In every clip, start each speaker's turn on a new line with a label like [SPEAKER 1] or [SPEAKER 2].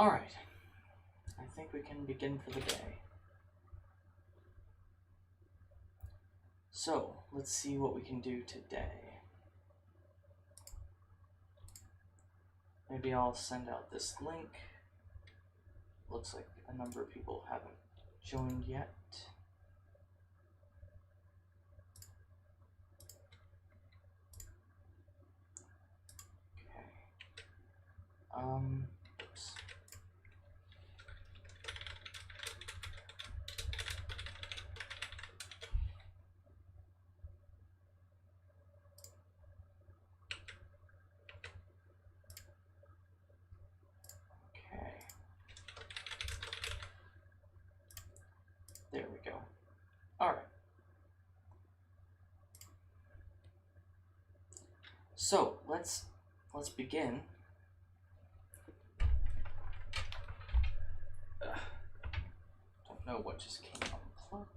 [SPEAKER 1] Alright, I think we can begin for the day. So, let's see what we can do today. Maybe I'll send out this link. Looks like a number of people haven't joined yet. Okay. Oops. There we go. All right. So let's begin. Don't know what just came unplugged.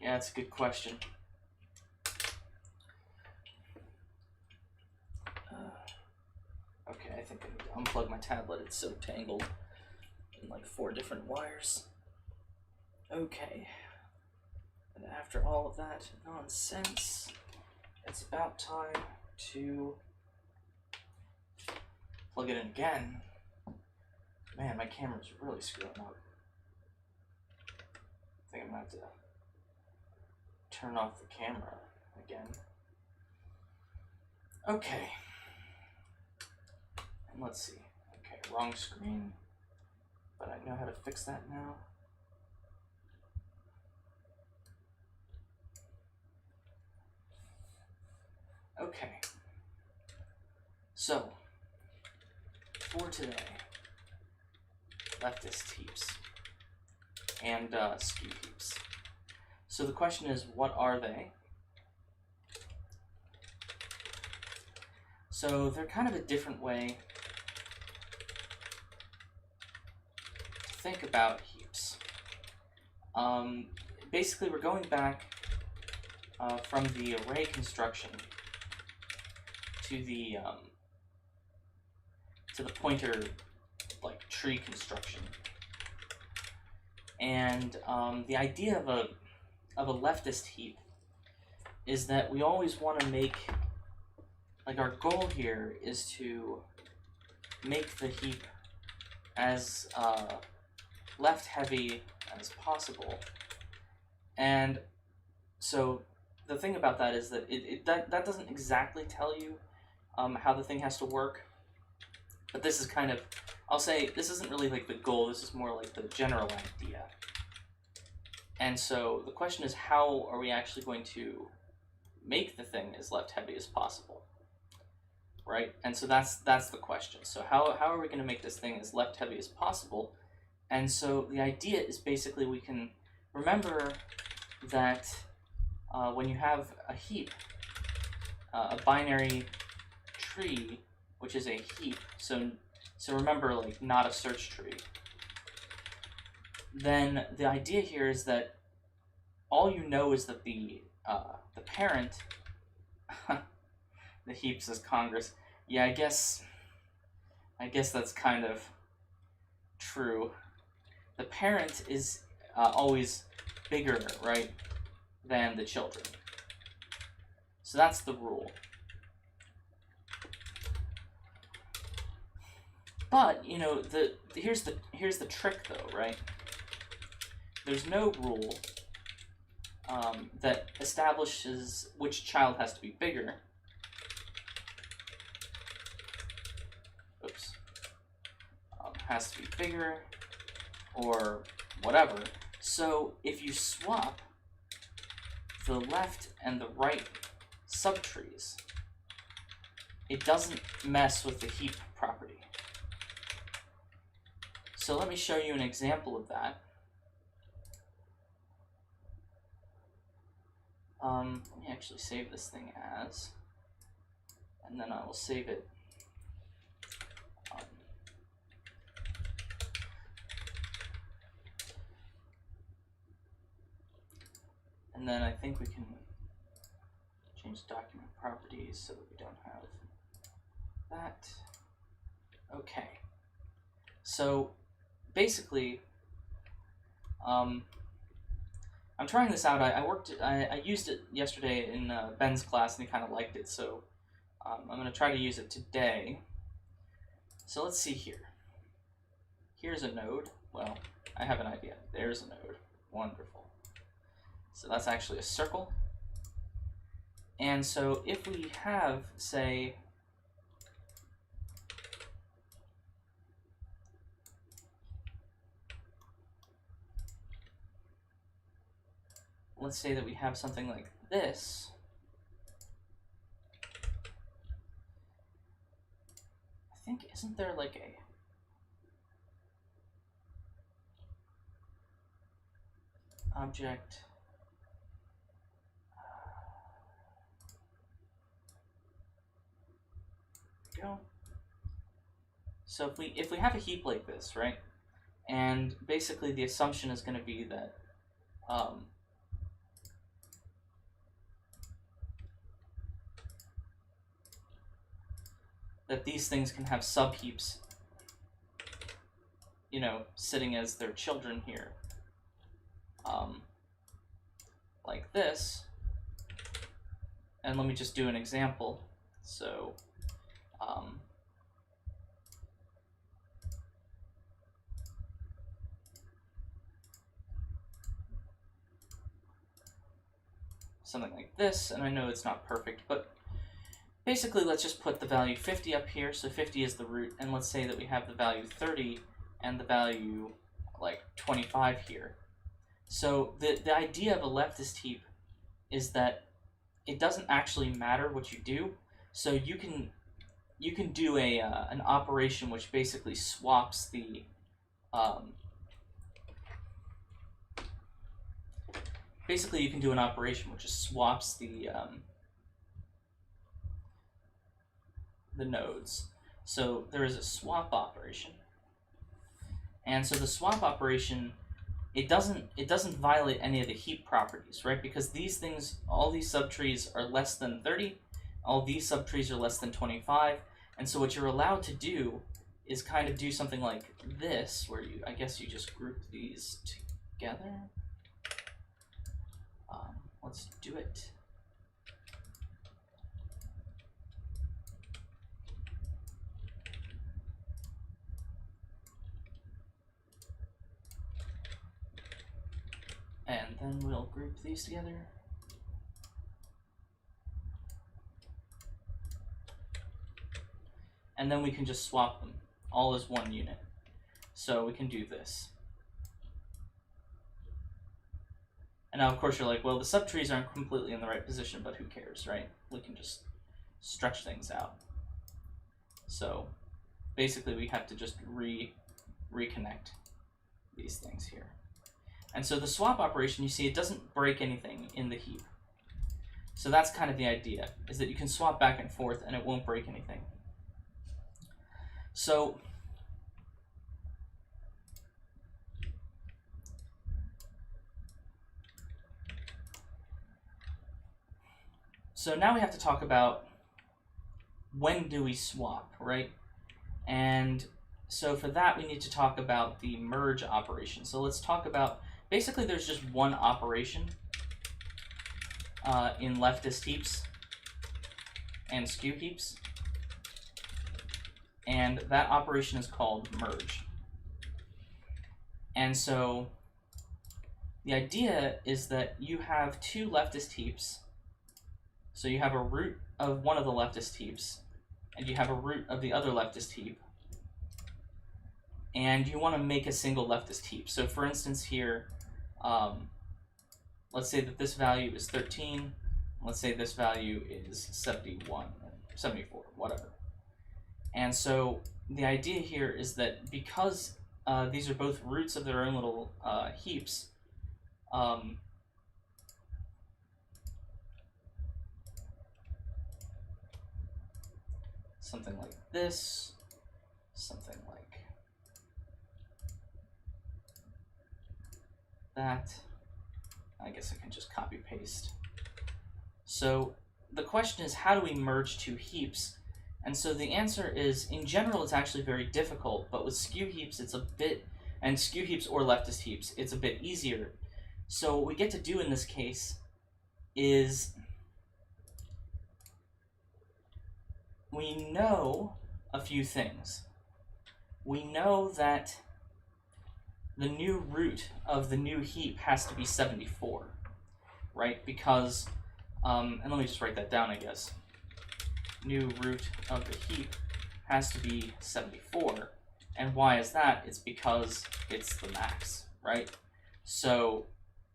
[SPEAKER 1] Yeah, that's a good question. Okay, I think I need to unplug my tablet. It's so tangled in like 4 different wires. Okay. And after all of that nonsense, it's about time to plug it in again. Man, my camera's really screwing up. I think I'm gonna have to turn off the camera again. Okay. And let's see. Okay, wrong screen. But I know how to fix that now. Okay. So, for today, Leftist Heaps and Skew Heaps. So the question is, what are they? So they're kind of a different way to think about heaps. Basically, we're going back from the array construction to the pointer like tree construction. And the idea of a leftist heap is that we always want to make, like, our goal here is to make the heap as left heavy as possible. And so the thing about that is that that doesn't exactly tell you how the thing has to work, but this is kind of, I'll say this isn't really like the goal, this is more like the general idea. And so the question is, how are we actually going to make the thing as left heavy as possible, right? And so that's the question. So how are we going to make this thing as left heavy as possible? And so the idea is basically we can remember that when you have a heap, a binary tree, which is a heap, so remember, like, not a search tree, then the idea here is that all you know is that the parent, the heaps as Congress, yeah, I guess that's kind of true. The parent is always bigger, right, than the children. So that's the rule. But, you know, here's the trick though, right? There's no rule that establishes which child has to be bigger. Oops. Has to be bigger or whatever. So if you swap the left and the right subtrees, it doesn't mess with the heap property. So let me show you an example of that. Let me actually save this thing as, and then I will save it And then I think we can change document properties so that we don't have that. Okay. So basically, I'm trying this out. I used it yesterday in Ben's class, and he kind of liked it. So I'm going to try to use it today. So let's see here. Here's a node. Well, I have an idea. There's a node. Wonderful. So that's actually a circle. And so if we have, say, let's say that we have something like this. I think, isn't there like a object? Go. So if we have a heap like this, right? And basically the assumption is going to be that that these things can have subheaps, you know, sitting as their children here, like this. And let me just do an example. So, something like this, and I know it's not perfect, but basically let's just put the value 50 up here, so 50 is the root, and let's say that we have the value 30 and the value like 25 here. So the idea of a leftist heap is that it doesn't actually matter what you do, so you can do an operation which basically swaps the basically you can do an operation which just swaps the nodes. So there is a swap operation, and so the swap operation, it doesn't violate any of the heap properties, right? Because these things, all these subtrees are less than 30, all these subtrees are less than 25, and so what you're allowed to do is kind of do something like this, where I guess you just group these together. Let's do it. And then we'll group these together. And then we can just swap them all as one unit. So we can do this. And now, of course, you're like, well, the subtrees aren't completely in the right position, but who cares, right? We can just stretch things out. So basically, we have to just reconnect these things here. And so the swap operation, you see, it doesn't break anything in the heap. So that's kind of the idea, is that you can swap back and forth and it won't break anything. So now we have to talk about when do we swap, right? And so for that, we need to talk about the merge operation. So let's talk about, basically there's just one operation in Leftist Heaps and Skew Heaps, and that operation is called merge. And so the idea is that you have two leftist heaps. So you have a root of one of the leftist heaps, and you have a root of the other leftist heap, and you want to make a single leftist heap. So for instance here, let's say that this value is 13, let's say this value is 71, 74, whatever. And so the idea here is that because these are both roots of their own little heaps, something like this, something like that, I guess I can just copy paste. So the question is, how do we merge two heaps? And so the answer is, in general, it's actually very difficult, but with Skew Heaps, it's a bit, and Skew Heaps or Leftist Heaps, it's a bit easier. So what we get to do in this case is we know a few things. We know that the new root of the new heap has to be 74, right? Because, and let me just write that down, I guess. New root of the heap has to be 74. And why is that? It's because it's the max, right? So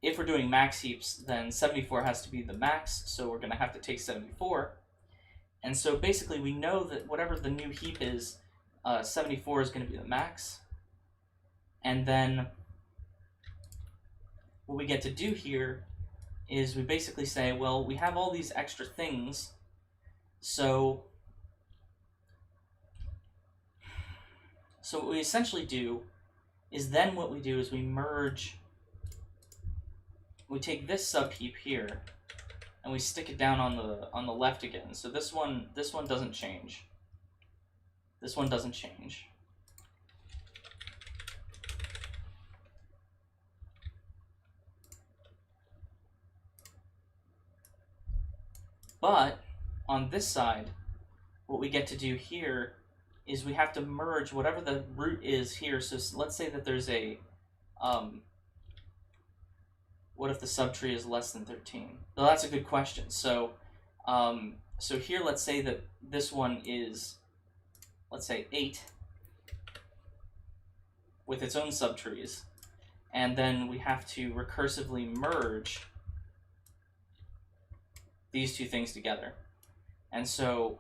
[SPEAKER 1] if we're doing max heaps, then 74 has to be the max, so we're going to have to take 74. And so basically we know that whatever the new heap is, 74 is going to be the max. And then what we get to do here is we basically say, well, we have all these extra things, so what we essentially do is then what we do is we merge, we take this subheap here and we stick it down on the left again. So this one doesn't change. This one doesn't change. But on this side, what we get to do here is we have to merge whatever the root is here. So let's say that there's a, what if the subtree is less than 13? Well, that's a good question. So, so here, let's say that this one is, let's say 8 with its own subtrees, and then we have to recursively merge these two things together. And so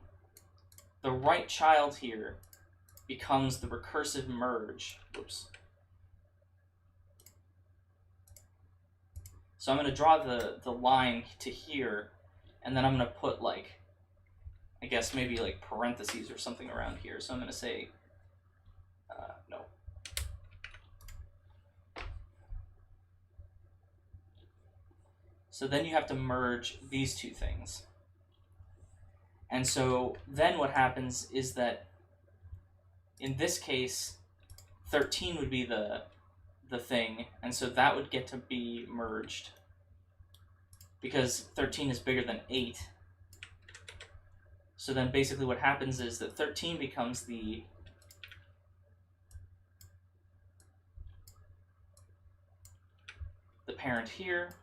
[SPEAKER 1] the right child here becomes the recursive merge. Whoops. So I'm going to draw the line to here, and then I'm going to put, like, I guess maybe like parentheses or something around here. So I'm going to say, no. So then you have to merge these two things. And so then what happens is that in this case, 13 would be the thing, and so that would get to be merged because 13 is bigger than 8. So then basically what happens is that 13 becomes the parent here,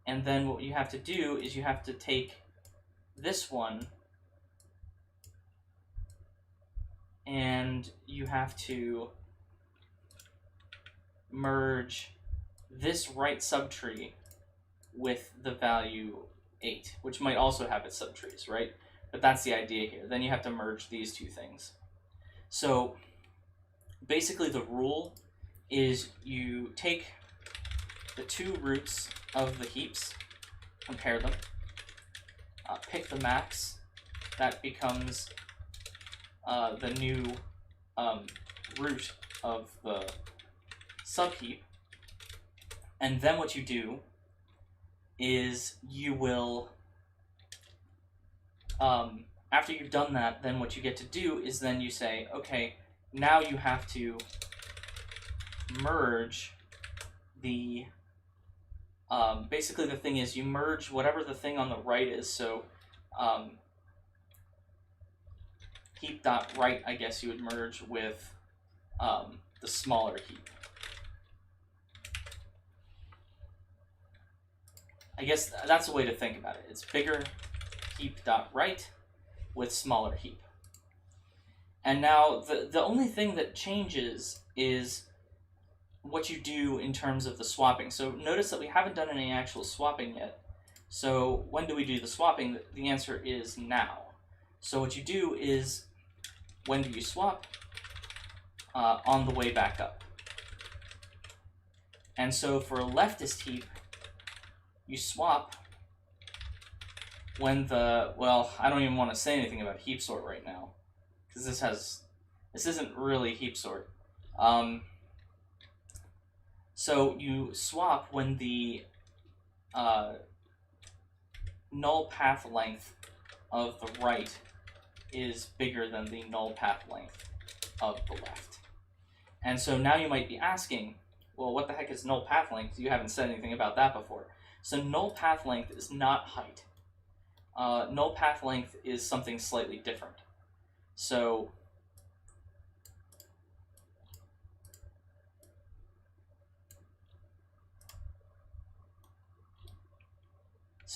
[SPEAKER 1] and then what you have to do is you have to take this one and you have to merge this right subtree with the value 8, which might also have its subtrees, right? But that's the idea here. Then you have to merge these two things. So basically the rule is you take the two roots of the heaps, compare them, pick the max, that becomes the new root of the subheap, and then what you do is you will, after you've done that, then what you get to do is then you say, okay, now you have to merge the, basically the thing is you merge whatever the thing on the right is, so heap.right, I guess you would merge with the smaller heap. I guess that's a way to think about it. It's bigger heap.right with smaller heap. And now the only thing that changes is what you do in terms of the swapping. So notice that we haven't done any actual swapping yet. So when do we do the swapping? The answer is now. So what you do is, when do you swap? On the way back up. And so for a leftist heap, you swap when the, well, I don't even want to say anything about Heapsort right now, because this isn't really Heapsort. So you swap when the null path length of the right is bigger than the null path length of the left. And so now you might be asking, well, what the heck is null path length? You haven't said anything about that before. So null path length is not height. Null path length is something slightly different. So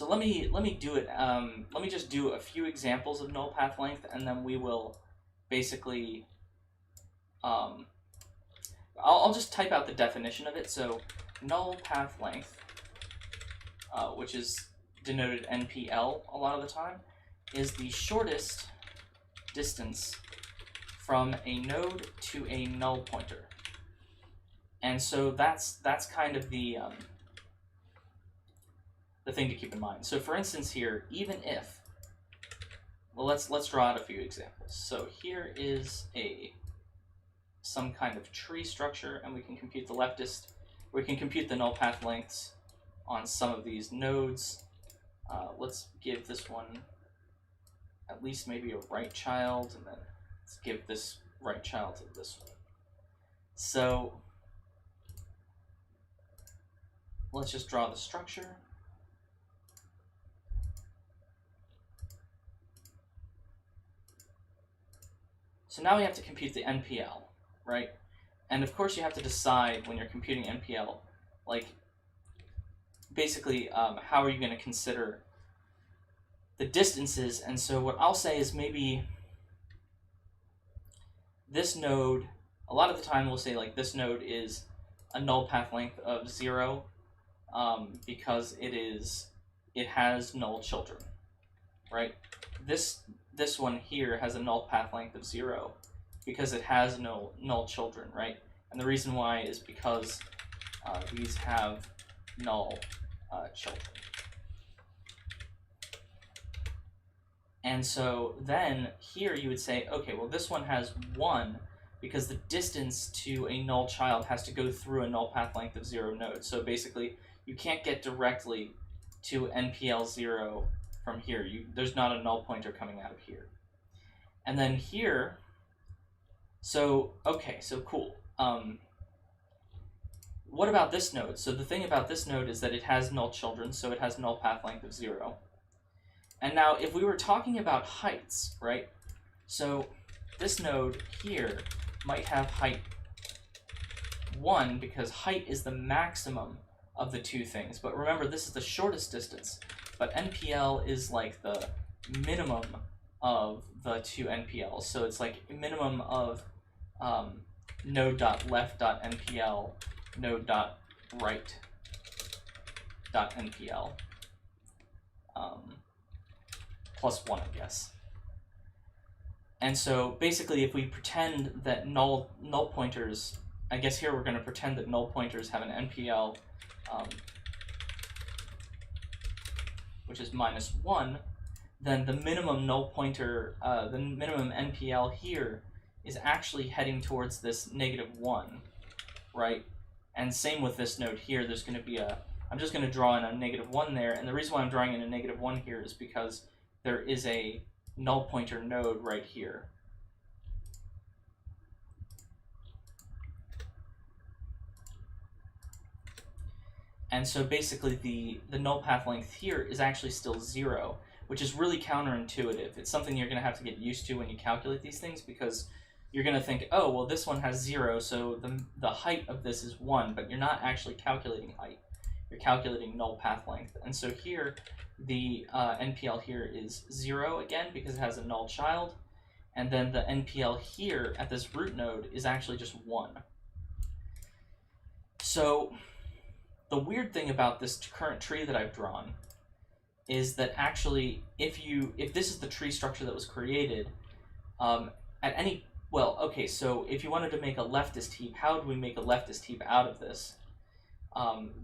[SPEAKER 1] let me do it. Let me just do a few examples of null path length, and then we will basically. I'll just type out the definition of it. So null path length, which is denoted NPL a lot of the time, is the shortest distance from a node to a null pointer. And so that's kind of the thing to keep in mind. So for instance here, even if, well, let's draw out a few examples. So here is some kind of tree structure, and we can compute the null path lengths on some of these nodes. Let's give this one at least maybe a right child, and then let's give this right child to this one. So let's just draw the structure. So now we have to compute the NPL, right? And of course you have to decide when you're computing NPL, like basically how are you going to consider the distances. And so what I'll say is maybe this node, a lot of the time we'll say like this node is a null path length of 0 because it has null children, right? This one here has a null path length of 0 because it has no null children, right? And the reason why is because these have null children. And so then here you would say, okay, well this one has 1 because the distance to a null child has to go through a null path length of 0 node. So basically you can't get directly to NPL 0 from here. There's not a null pointer coming out of here. And then here, so cool. What about this node? So the thing about this node is that it has null children, so it has null path length of 0. And now if we were talking about heights, right? So this node here might have height 1 because height is the maximum of the two things. But remember, this is the shortest distance. But NPL is like the minimum of the two NPLs. So it's like a minimum of node.left.npl, node.right.npl, plus 1, I guess. And so basically if we pretend that null pointers, I guess here we're going to pretend that null pointers have an NPL which is -1, then the minimum null pointer, the minimum NPL here is actually heading towards this -1, right? And same with this node here, there's going to be I'm just going to draw in a -1 there, and the reason why I'm drawing in a -1 here is because there is a null pointer node right here. And so basically the null path length here is actually still 0, which is really counterintuitive. It's something you're going to have to get used to when you calculate these things, because you're going to think, oh, well, this one has 0, so the height of this is 1, but you're not actually calculating height. You're calculating null path length. And so here, the NPL here is 0 again, because it has a null child. And then the NPL here at this root node is actually just 1. So the weird thing about this current tree that I've drawn is that actually, if this is the tree structure that was created, so if you wanted to make a leftist heap, how would we make a leftist heap out of this?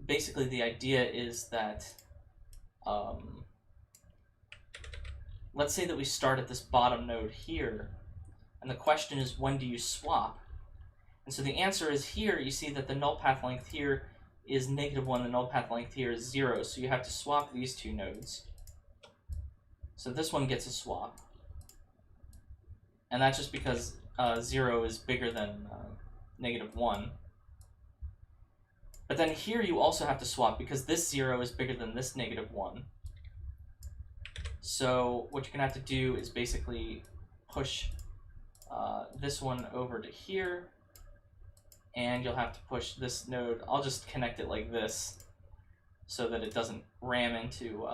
[SPEAKER 1] Basically, the idea is that, let's say that we start at this bottom node here, and the question is, when do you swap? And so the answer is here, you see that the null path length here is -1, the null path length here is 0, so you have to swap these two nodes. So this one gets a swap. And that's just because 0 is bigger than -1. But then here you also have to swap because this 0 is bigger than this -1. So what you're going to have to do is basically push this one over to here, and you'll have to push this node. I'll just connect it like this so that it doesn't ram into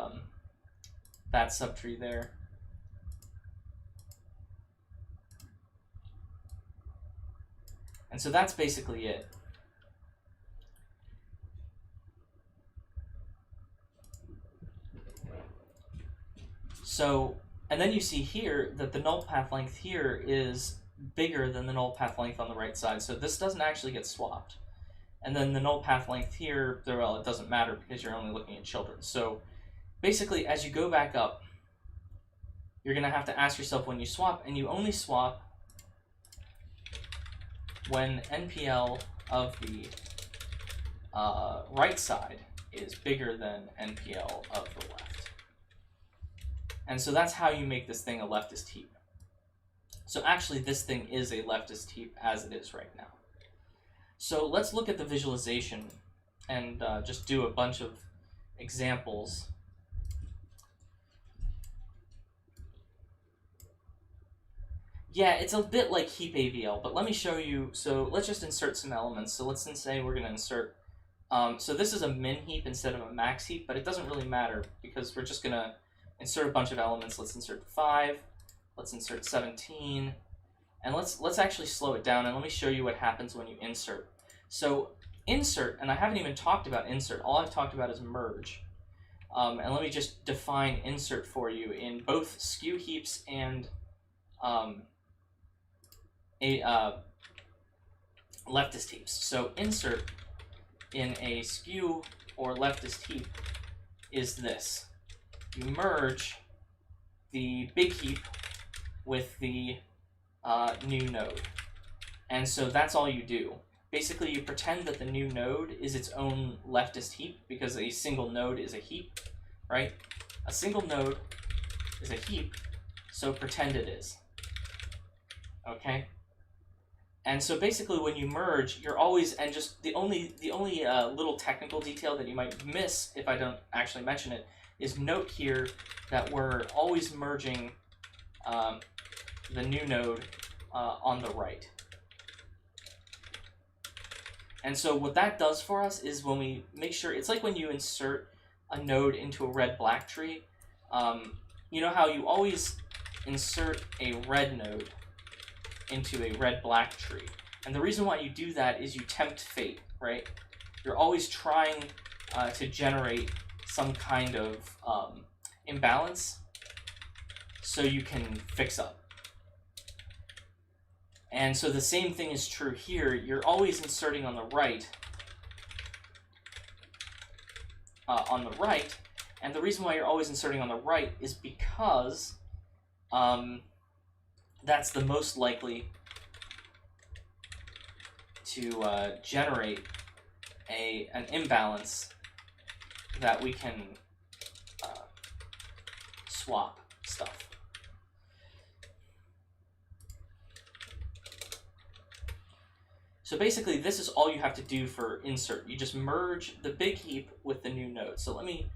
[SPEAKER 1] that subtree there. And so that's basically it. So, and then you see here that the null path length here is bigger than the null path length on the right side. So this doesn't actually get swapped. And then the null path length here, well, it doesn't matter because you're only looking at children. So basically, as you go back up, you're going to have to ask yourself when you swap, and you only swap when NPL of the right side is bigger than NPL of the left. And so that's how you make this thing a leftist heap. So actually this thing is a leftist heap as it is right now. So let's look at the visualization and just do a bunch of examples. Yeah, it's a bit like heap AVL, but let me show you. So let's just insert some elements. So let's say we're going to insert, so this is a min heap instead of a max heap, but it doesn't really matter because we're just going to insert a bunch of elements. Let's insert 5, let's insert 17, and let's actually slow it down, and let me show you what happens when you insert. So insert, and I haven't even talked about insert, all I've talked about is merge. And let me just define insert for you in both Skew Heaps and leftist heaps. So insert in a skew or leftist heap is this. You merge the big heap with the new node. And so that's all you do. Basically, you pretend that the new node is its own leftist heap because a single node is a heap, right? A single node is a heap, so pretend it is. Okay? And so basically when you merge, you're always, and just the only little technical detail that you might miss if I don't actually mention it, is note here that we're always merging the new node on the right. And so what that does for us is when we make sure, it's like when you insert a node into a red-black tree, you know how you always insert a red node into a red-black tree. And the reason why you do that is you tempt fate, right? You're always trying to generate some kind of imbalance so you can fix up. And so the same thing is true here. You're always inserting on the right, and the reason why you're always inserting on the right is because that's the most likely to generate an imbalance that we can swap stuff. So basically, this is all you have to do for insert. You just merge the big heap with the new node. So let me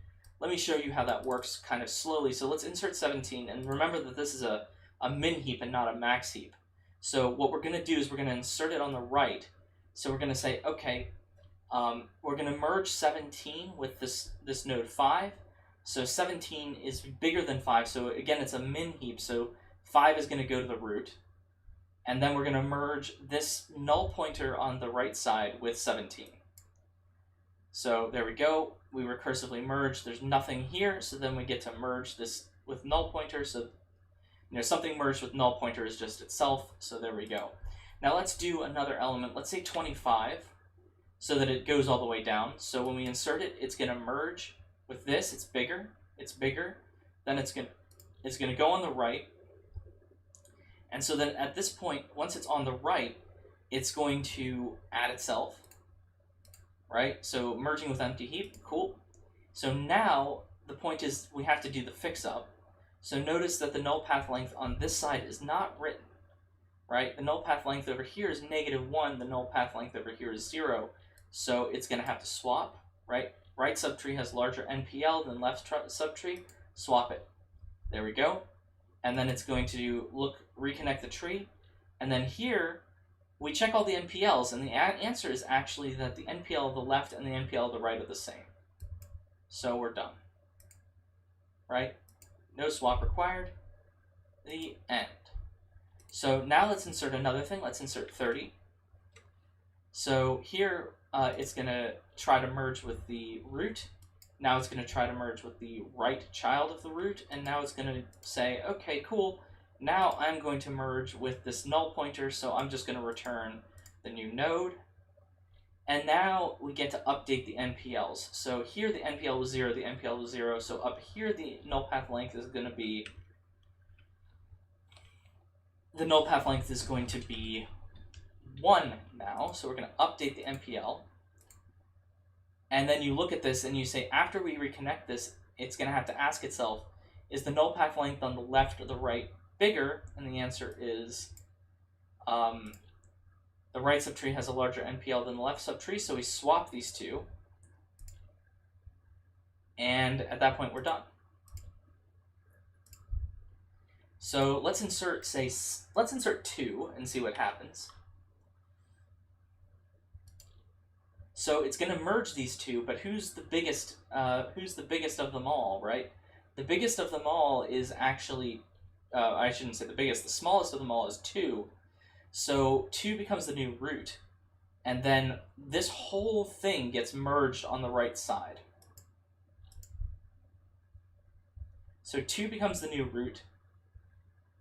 [SPEAKER 1] show you how that works kind of slowly. So let's insert 17, and remember that this is a min heap and not a max heap. So what we're going to do is we're going to insert it on the right. So we're going to say, okay, we're going to merge 17 with this node 5. So 17 is bigger than 5. So again, it's a min heap. So 5 is going to go to the root. And then we're going to merge this null pointer on the right side with 17. So there we go. We recursively merge. There's nothing here. So then we get to merge this with null pointer. So something merged with null pointer is just itself. So there we go. Now let's do another element. Let's say 25 so that it goes all the way down. So when we insert it, it's going to merge with this. It's bigger. It's bigger. Then it's going to go on the right. And so then at this point, once it's on the right, it's going to add itself. right? So merging with empty heap, cool. So now the point is we have to do the fix up. So notice that the null path length on this side is not written, right? The null path length over here is -1, the null path length over here is 0. So it's going to have to swap, right? Right subtree has larger NPL than left subtree, swap it. There we go. And then it's going to reconnect the tree. And then here, we check all the NPLs, and the answer is actually that the NPL of the left and the NPL of the right are the same. So we're done. Right? No swap required. The end. So now let's insert another thing. Let's insert 30. So here, it's going to try to merge with the root. Now it's going to try to merge with the right child of the root, and now it's going to say, okay, cool, now I'm going to merge with this null pointer, so I'm just going to return the new node. And now we get to update the NPLs. So here the NPL was 0, the NPL was 0, so up here the null path length is going to be, the null path length is going to be 1 now, so we're going to update the NPL. And then you look at this and you say, after we reconnect this, it's going to have to ask itself, is the null path length on the left or the right bigger? And the answer is the right subtree has a larger NPL than the left subtree, so we swap these two. And at that point, we're done. So let's insert 2 and see what happens. So it's going to merge these two, but who's the biggest of them all, right? The biggest of them all is actually, I shouldn't say the biggest, the smallest of them all is 2. So 2 becomes the new root, and then this whole thing gets merged on the right side. So 2 becomes the new root.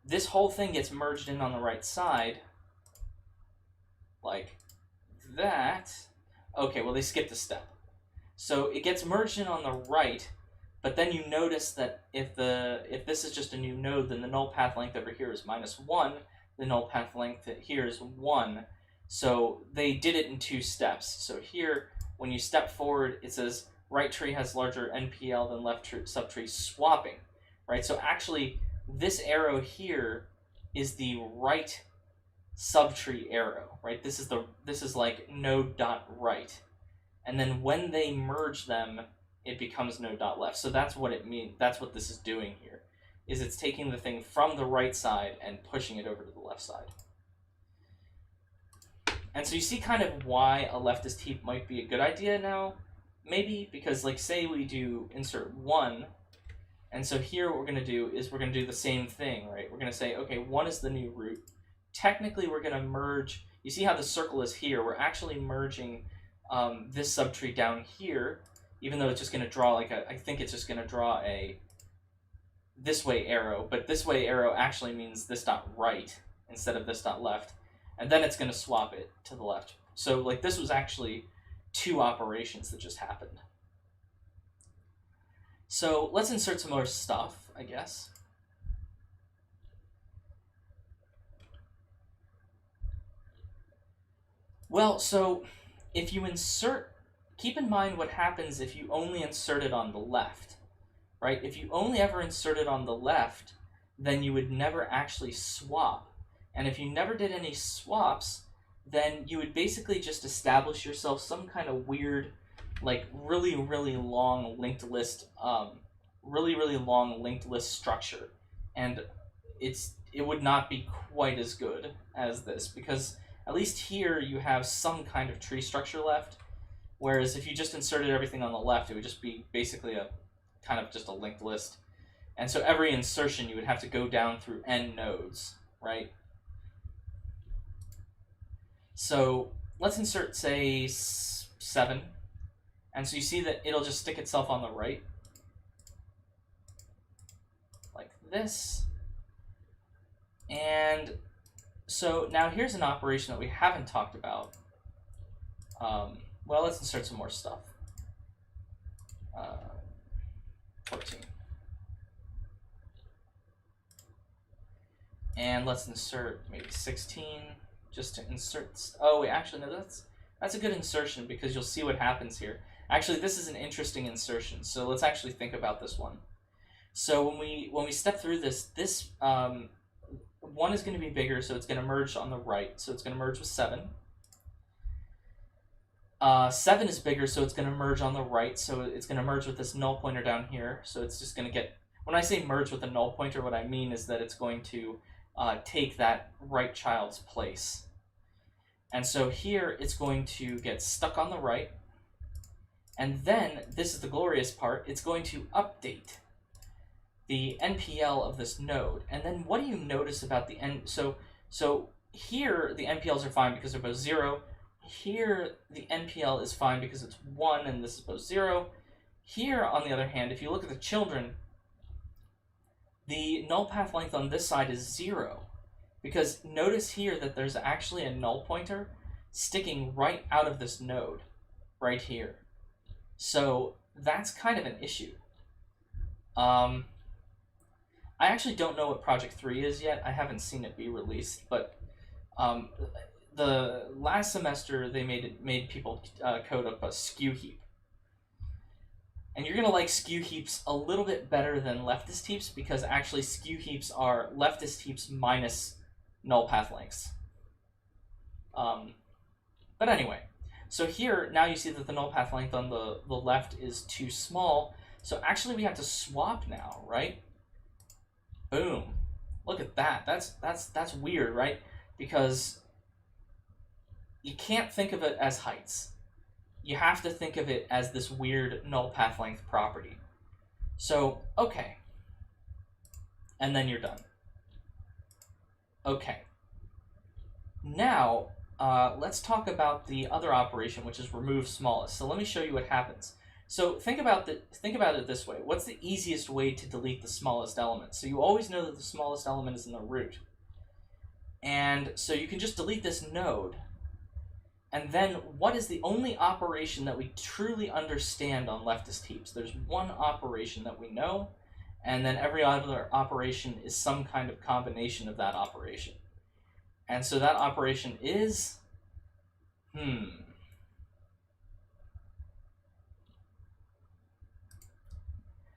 [SPEAKER 1] This whole thing gets merged in on the right side, like that. Okay, well, they skipped a step. So it gets merged in on the right, but then you notice that if this is just a new node, then the null path length over here is -1. The null path length here is 1. So they did it in 2 steps. So here, when you step forward, it says right tree has larger NPL than left subtree, swapping, right? So actually, this arrow here is the right subtree arrow, right? This is like node.right. And then when they merge them, it becomes node.left. So that's what it means. That's what this is doing here, is it's taking the thing from the right side and pushing it over to the left side. And so you see kind of why a leftist heap might be a good idea now, maybe, because like say we do insert 1, and so here what we're going to do is we're going to do the same thing, right? We're going to say, okay, 1 is the new root. Technically, we're going to merge, you see how the circle is here, we're actually merging this subtree down here, even though it's just going to draw like I think it's just going to draw a this way arrow, but this way arrow actually means this dot right instead of this dot left, and then it's going to swap it to the left. So like this was actually 2 operations that just happened. So let's insert some more stuff, I guess. Well, so if you insert, keep in mind what happens if you only insert it on the left, right? If you only ever insert it on the left, then you would never actually swap. And if you never did any swaps, then you would basically just establish yourself some kind of weird, like really long linked list, structure. And it would not be quite as good as this, because at least here you have some kind of tree structure left, whereas if you just inserted everything on the left, it would just be basically a kind of just a linked list. And so every insertion you would have to go down through n nodes, right? So let's insert, say, 7. And so you see that it'll just stick itself on the right, like this. And so now here's an operation that we haven't talked about. Well, let's insert some more stuff. 14. And let's insert maybe 16, just to insert. Oh wait, actually no, That's a good insertion because you'll see what happens here. Actually, this is an interesting insertion, so let's actually think about this one. So when we step through this, one is going to be bigger, so it's going to merge on the right, so it's going to merge with 7. 7 is bigger, so it's going to merge on the right, so it's going to merge with this null pointer down here, so it's just going to get... When I say merge with a null pointer, what I mean is that it's going to take that right child's place. And so here, it's going to get stuck on the right, and then, this is the glorious part, it's going to update the NPL of this node. And then what do you notice about the N? So here, the NPLs are fine because they're both 0. Here, the NPL is fine because it's 1 and this is both 0. Here, on the other hand, if you look at the children, the null path length on this side is 0. Because notice here that there's actually a null pointer sticking right out of this node, right here. So that's kind of an issue. I actually don't know what Project 3 is yet. I haven't seen it be released, but the last semester they made people code up a Skew Heap. And you're going to like Skew Heaps a little bit better than Leftist Heaps because actually Skew Heaps are Leftist Heaps minus null path lengths. But anyway, so here now you see that the null path length on the left is too small. So actually we have to swap now, right? Boom. Look at that. That's weird, right? Because you can't think of it as heights. You have to think of it as this weird null path length property. So, okay. And then you're done. Okay. Now, let's talk about the other operation, which is remove smallest. So let me show you what happens. So think about it this way. What's the easiest way to delete the smallest element? So you always know that the smallest element is in the root. And so you can just delete this node. And then what is the only operation that we truly understand on leftist heaps? There's one operation that we know, and then every other operation is some kind of combination of that operation. And so that operation is,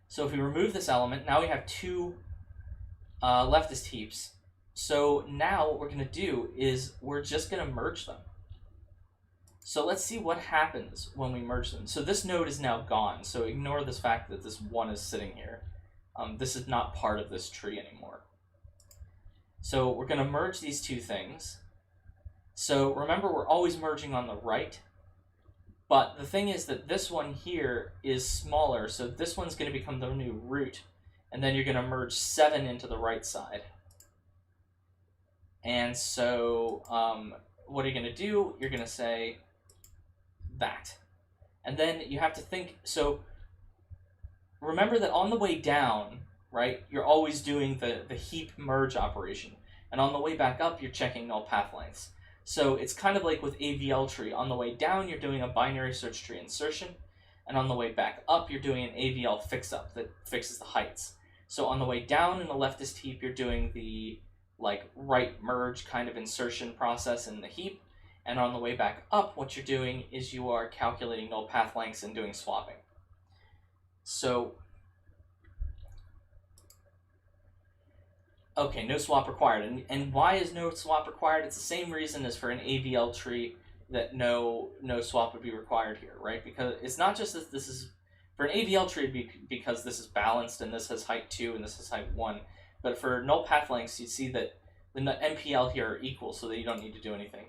[SPEAKER 1] So if we remove this element, now we have two leftist heaps. So now what we're going to do is we're just going to merge them. So let's see what happens when we merge them. So this node is now gone, so ignore this fact that this 1 is sitting here. This is not part of this tree anymore. So we're going to merge these two things. So remember, we're always merging on the right. But the thing is that this one here is smaller, so this one's going to become the new root. And then you're going to merge 7 into the right side. And so what are you going to do? You're going to say that. And then you have to think, so remember that on the way down, right, you're always doing the heap merge operation. And on the way back up, you're checking null path lengths. So it's kind of like with AVL tree. On the way down, you're doing a binary search tree insertion. And on the way back up, you're doing an AVL fix-up that fixes the heights. So on the way down in the leftist heap, you're doing the right merge kind of insertion process in the heap. And on the way back up, what you're doing is you are calculating null path lengths and doing swapping. So, okay, no swap required. And why is no swap required? It's the same reason as for an AVL tree that no swap would be required here, right? Because it's not just that this is, for an AVL tree, because this is balanced and this has height 2 and this has height 1. But for null path lengths, you see that the NPL here are equal so that you don't need to do anything.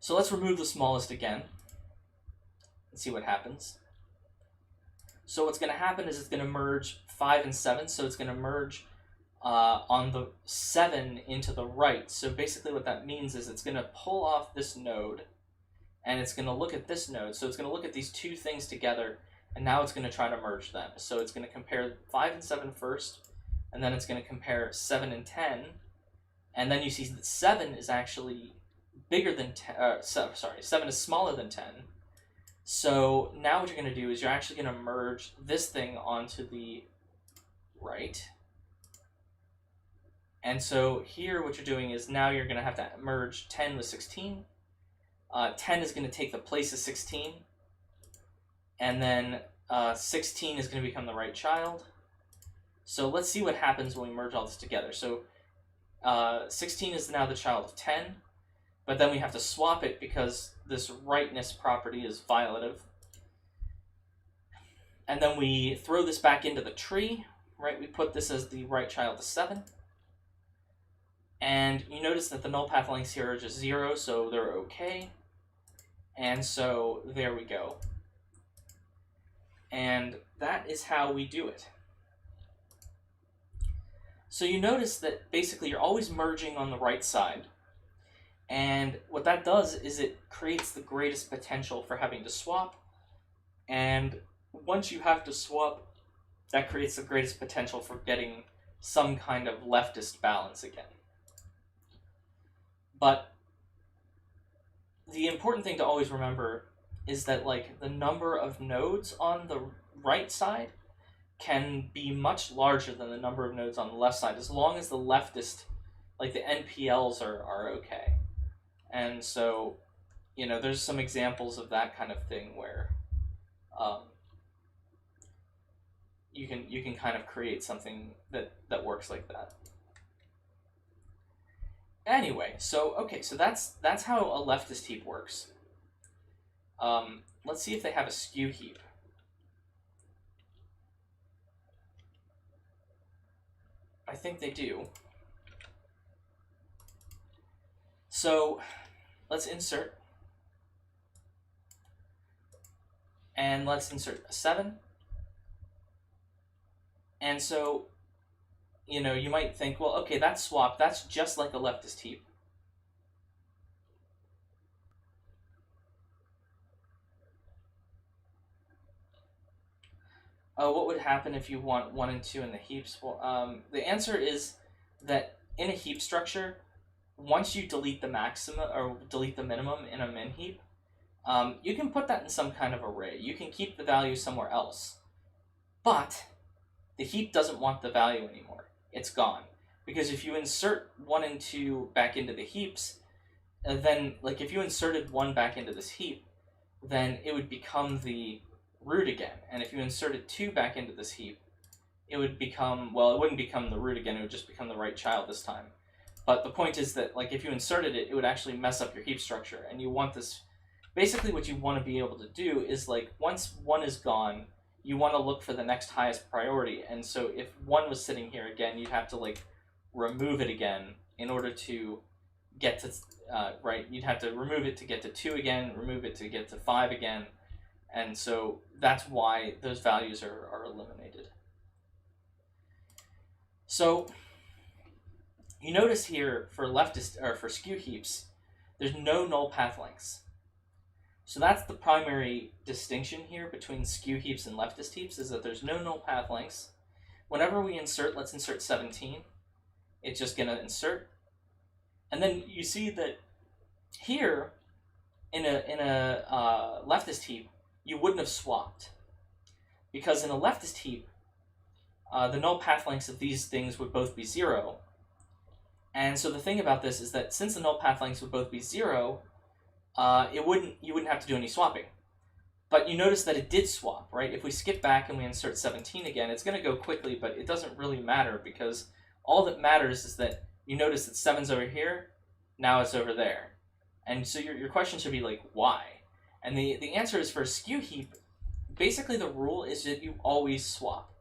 [SPEAKER 1] So let's remove the smallest again and see what happens. So what's going to happen is it's going to merge 5 and 7, so it's going to merge on the 7 into the right. So basically what that means is it's going to pull off this node, and it's going to look at this node. So it's going to look at these two things together, and now it's going to try to merge them. So it's going to compare 5 and 7 first, and then it's going to compare 7 and 10, and then you see that 7 is actually bigger than 10, 7 is smaller than 10. So now what you're going to do is you're actually going to merge this thing onto the right. And so here what you're doing is now you're going to have to merge 10 with 16. 10 is going to take the place of 16, and then 16 is going to become the right child. So let's see what happens when we merge all this together. So 16 is now the child of 10, but then we have to swap it because this rightness property is violative. And then we throw this back into the tree, right? We put this as the right child of 7. And you notice that the null path lengths here are just 0, so they're okay. And so there we go. And that is how we do it. So you notice that basically you're always merging on the right side. And what that does is it creates the greatest potential for having to swap. And once you have to swap, that creates the greatest potential for getting some kind of leftist balance again. But the important thing to always remember is that like the number of nodes on the right side can be much larger than the number of nodes on the left side, as long as the leftist, like the NPLs are okay. And so, you know, there's some examples of that kind of thing where you can kind of create something that works like that. Anyway, so okay, so that's how a leftist heap works. Let's see if they have a skew heap. I think they do. So let's insert. And let's insert a 7. And so, you know, you might think, well, okay, that's swap. That's just like a leftist heap. What would happen if you want 1 and 2 in the heaps? Well, the answer is that in a heap structure, once you delete the maximum or delete the minimum in a min heap, you can put that in some kind of array. You can keep the value somewhere else. But the heap doesn't want the value anymore. It's gone. Because if you insert 1 and 2 back into the heaps, then, like, if you inserted 1 back into this heap, then it would become the root again. And if you inserted 2 back into this heap, it would become, well, it wouldn't become the root again, it would just become the right child this time. But the point is that, like, if you inserted it, it would actually mess up your heap structure. And you want this, basically what you want to be able to do is, like, once 1 is gone, you want to look for the next highest priority. And so if 1 was sitting here again, you'd have to, like, remove it again in order to get to, right, you'd have to remove it to get to 2 again, remove it to get to 5 again. And so that's why those values are eliminated. So you notice here for leftist or for skew heaps, there's no null path lengths. So that's the primary distinction here between skew heaps and leftist heaps, is that there's no null path lengths. Whenever we insert, let's insert 17, it's just going to insert. And then you see that here in a leftist heap, you wouldn't have swapped. Because in a leftist heap, the null path lengths of these things would both be 0. And so the thing about this is that since the null path lengths would both be 0, you wouldn't have to do any swapping. But you notice that it did swap, right? If we skip back and we insert 17 again, it's going to go quickly, but it doesn't really matter because all that matters is that you notice that 7's over here, now it's over there. And so your question should be like, why? And the answer is for a skew heap, basically the rule is that you always swap.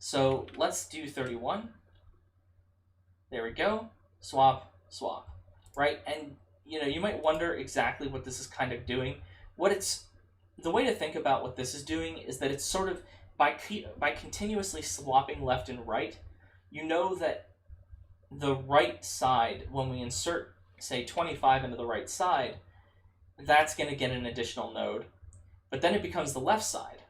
[SPEAKER 1] So let's do 31. There we go. Swap, swap, right? And you know, you might wonder exactly what this is kind of doing. The way to think about what this is doing is that it's sort of, by continuously swapping left and right, you know that the right side, when we insert, say, 25 into the right side, that's going to get an additional node. But then it becomes the left side.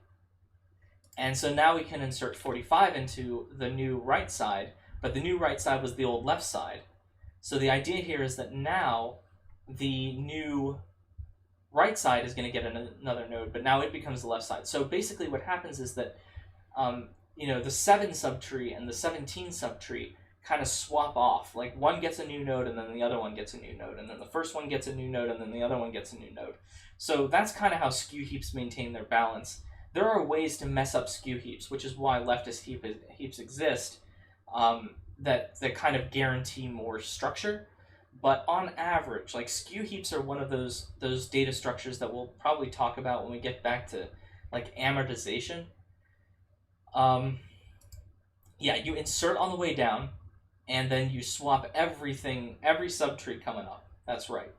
[SPEAKER 1] And so now we can insert 45 into the new right side, but the new right side was the old left side. So the idea here is that now the new right side is going to get another node, but now it becomes the left side. So basically what happens is that you know, the 7 subtree and the 17 subtree kind of swap off. Like one gets a new node and then the other one gets a new node, and then the first one gets a new node and then the other one gets a new node. So that's kind of how skew heaps maintain their balance. There are ways to mess up skew heaps, which is why leftist heaps exist, that kind of guarantee more structure. But on average, like skew heaps are one of those data structures that we'll probably talk about when we get back to like amortization. Yeah, you insert on the way down, and then you swap everything, every subtree coming up. That's right.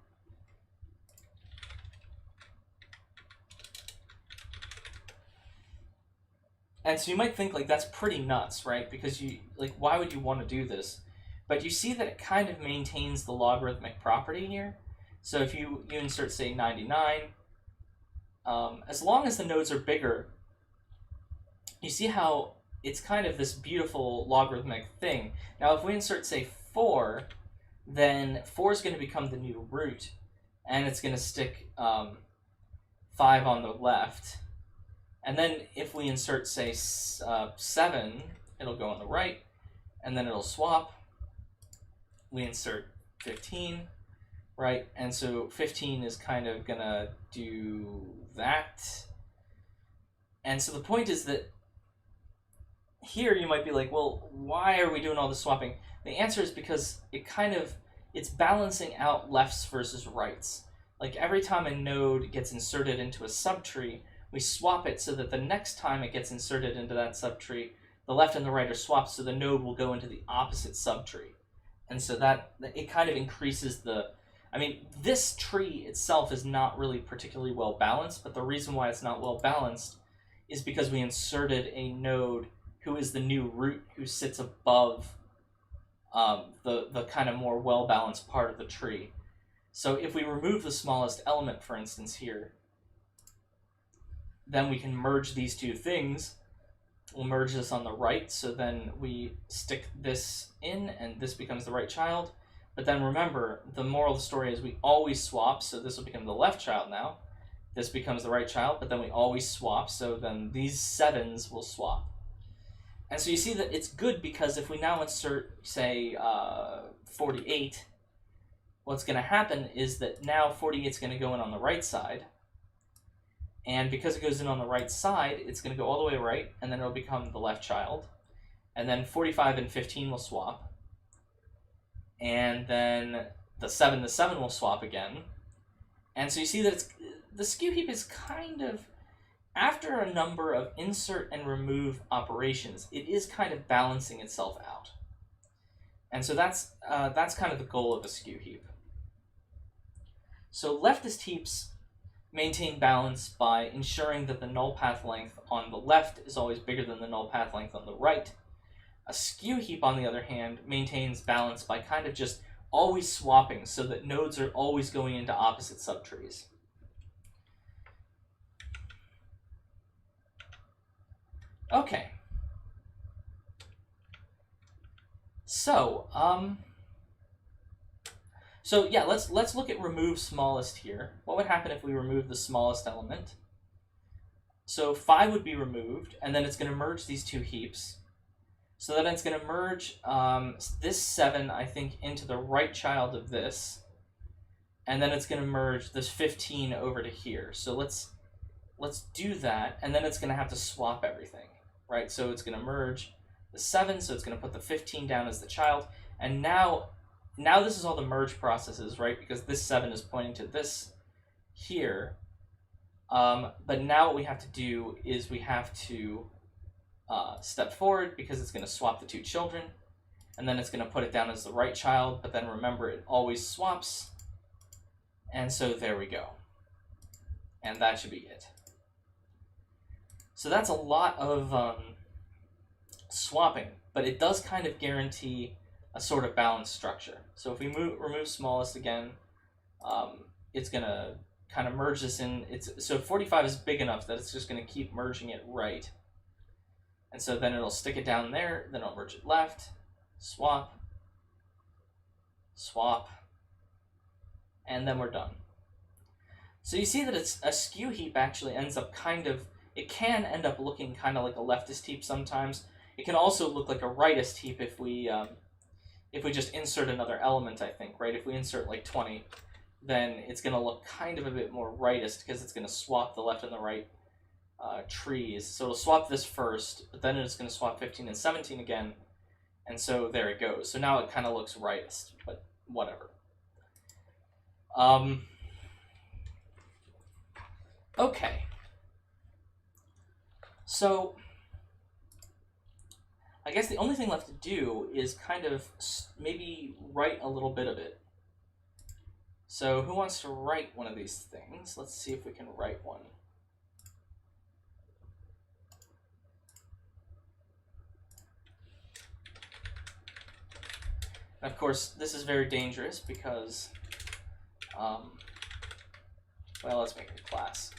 [SPEAKER 1] And so you might think like that's pretty nuts, right? Because you like, why would you want to do this? But you see that it kind of maintains the logarithmic property here. So if you insert, say, 99, as long as the nodes are bigger, you see how it's kind of this beautiful logarithmic thing. Now, if we insert, say, 4, then 4 is going to become the new root, and it's going to stick 5 on the left. And then if we insert, say, 7, it'll go on the right, and then it'll swap. We insert 15, right? And so 15 is kind of going to do that. And so the point is that here you might be like, well, why are we doing all this swapping? The answer is because it's balancing out lefts versus rights. Like every time a node gets inserted into a subtree, we swap it so that the next time it gets inserted into that subtree, the left and the right are swapped, so the node will go into the opposite subtree. And so that it kind of increases this tree itself is not really particularly well balanced, but the reason why it's not well balanced is because we inserted a node who is the new root who sits above the kind of more well balanced part of the tree. So if we remove the smallest element, for instance, here, then we can merge these two things. We'll merge this on the right, so then we stick this in, and this becomes the right child. But then remember, the moral of the story is we always swap, so this will become the left child now. This becomes the right child, but then we always swap, so then these 7s will swap. And so you see that it's good because if we now insert, say, 48, what's going to happen is that now 48 is going to go in on the right side. And because it goes in on the right side, it's going to go all the way right, and then it'll become the left child. And then 45 and 15 will swap. And then the 7 will swap again. And so you see that the skew heap is kind of, after a number of insert and remove operations, it is kind of balancing itself out. And so that's kind of the goal of a skew heap. So leftist heaps maintain balance by ensuring that the null path length on the left is always bigger than the null path length on the right. A skew heap, on the other hand, maintains balance by kind of just always swapping so that nodes are always going into opposite subtrees. Okay. So yeah, let's look at remove smallest here. What would happen if we remove the smallest element? So 5 would be removed, and then it's going to merge these two heaps. So then it's going to merge this 7, I think, into the right child of this, and then it's going to merge this 15 over to here. So let's do that, and then it's going to have to swap everything, right? So it's going to merge the 7, so it's going to put the 15 down as the child, and now this is all the merge processes, right? Because this 7 is pointing to this here. But now what we have to do is we have to step forward because it's going to swap the two children. And then it's going to put it down as the right child. But then remember, it always swaps. And so there we go. And that should be it. So that's a lot of swapping. But it does kind of guarantee a sort of balanced structure. So if we remove smallest again, it's going to kind of merge this in. So 45 is big enough that it's just going to keep merging it right. And so then it'll stick it down there, then it'll merge it left, swap, swap, and then we're done. So you see that it's a skew heap actually ends up it can end up looking kind of like a leftist heap sometimes. It can also look like a rightist heap if we if we just insert another element, I think, right? If we insert like 20, then it's going to look kind of a bit more rightist because it's going to swap the left and the right trees. So it'll swap this first, but then it's going to swap 15 and 17 again, and so there it goes. So now it kind of looks rightist, but whatever. Okay. So I guess the only thing left to do is kind of maybe write a little bit of it. So who wants to write one of these things? Let's see if we can write one. And of course, this is very dangerous because, well, let's make it a class.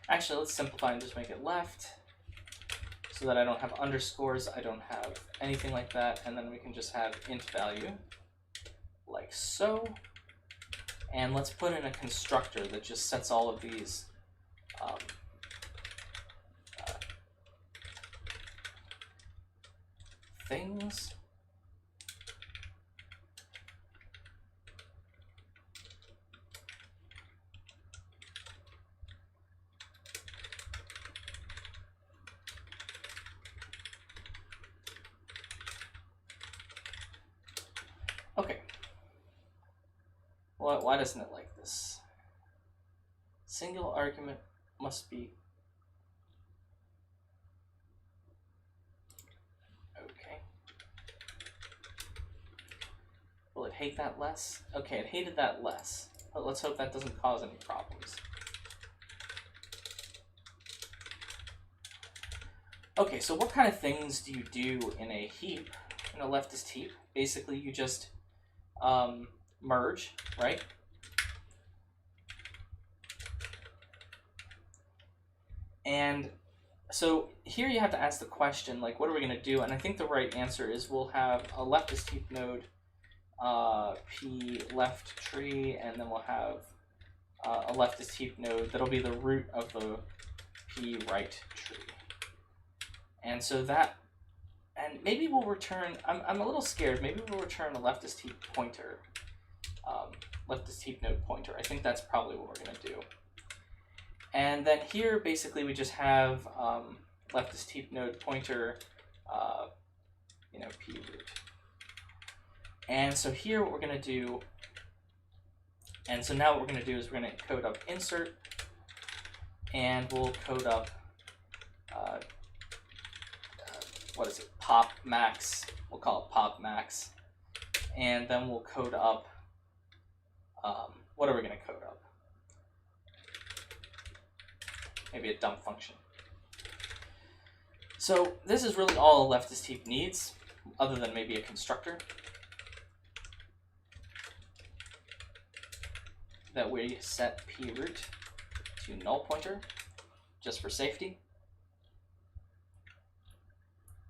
[SPEAKER 1] Actually, let's simplify and just make it left so that I don't have underscores, I don't have anything like that, and then we can just have int value, like so. And let's put in a constructor that just sets all of these things. Okay. Why doesn't it like this? Single argument must be... Okay. Will it hate that less? Okay, it hated that less. But let's hope that doesn't cause any problems. Okay, so what kind of things do you do in a heap, in a leftist heap? Basically, you just merge, right? And so here you have to ask the question, like, what are we going to do? And I think the right answer is we'll have a leftist heap node, p left tree, and then we'll have a leftist heap node that'll be the root of the p right tree. And so that, and maybe we'll return, I'm a little scared, maybe we'll return a leftist heap pointer, leftist heap node pointer. I think that's probably what we're going to do. And then here, basically, we just have leftist heap node pointer, p root. And so here, what we're going to do, and so now what we're going to do is we're going to code up insert, and we'll code up, what is it, pop max, we'll call it pop max, and then we'll code up, what are we going to code up? Maybe a dump function. So this is really all a leftist heap needs, other than maybe a constructor that we set p root to null pointer, just for safety.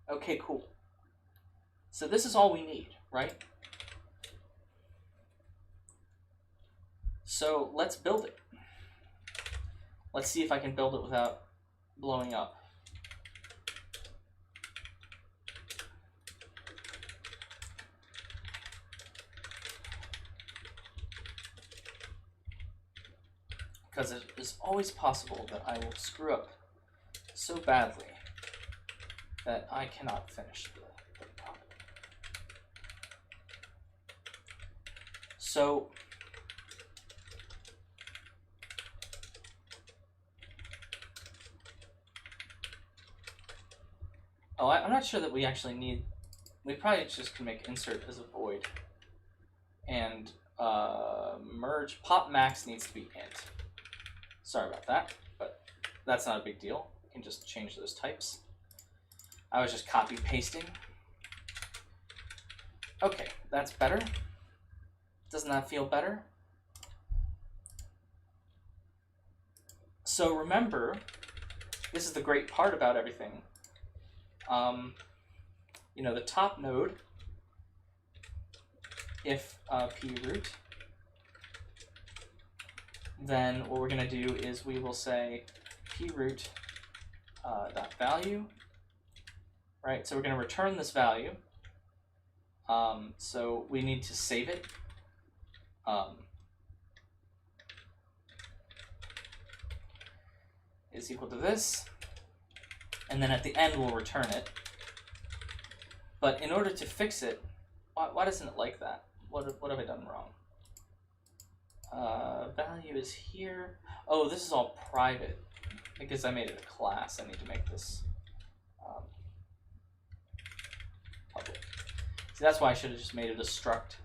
[SPEAKER 1] Okay, cool. So this is all we need, right? So let's build it. Let's see if I can build it without blowing up. Because it is always possible that I will screw up so badly that I cannot finish the problem. So I'm not sure that we actually need, we probably just can make insert as a void. And merge, pop max needs to be int. Sorry about that, but that's not a big deal. You can just change those types. I was just copy pasting. Okay, that's better. Doesn't that feel better? So remember, this is the great part about everything. The top node, if p root then what we're going to do is we will say proot dot value, right? So we're going to return this value. So we need to save it. Is equal to this, and then at the end we'll return it. But in order to fix it, why doesn't it like that? What have I done wrong? Value is here. Oh, this is all private because I made it a class. I need to make this public. See, that's why I should have just made it a struct.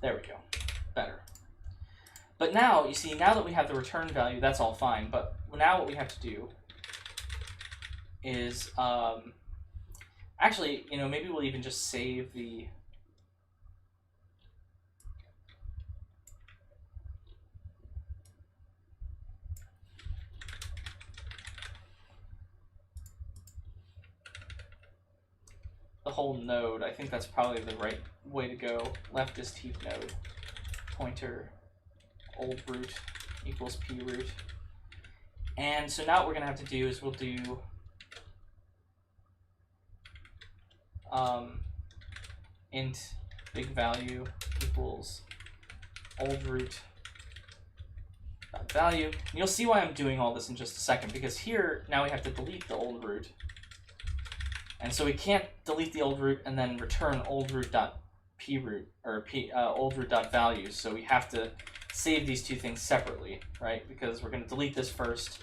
[SPEAKER 1] There we go. Better. But now, you see, now that we have the return value, that's all fine. But now what we have to do is, actually, you know, maybe we'll even just save the whole node. I think that's probably the right way to go. Leftist heap node pointer old root equals proot. And so now what we're going to have to do is we'll do int big value equals old root value. And you'll see why I'm doing all this in just a second, because here now we have to delete the old root. And so we can't delete the old root and then return old root dot proot or old root dot values. So we have to save these two things separately, right? Because we're going to delete this first,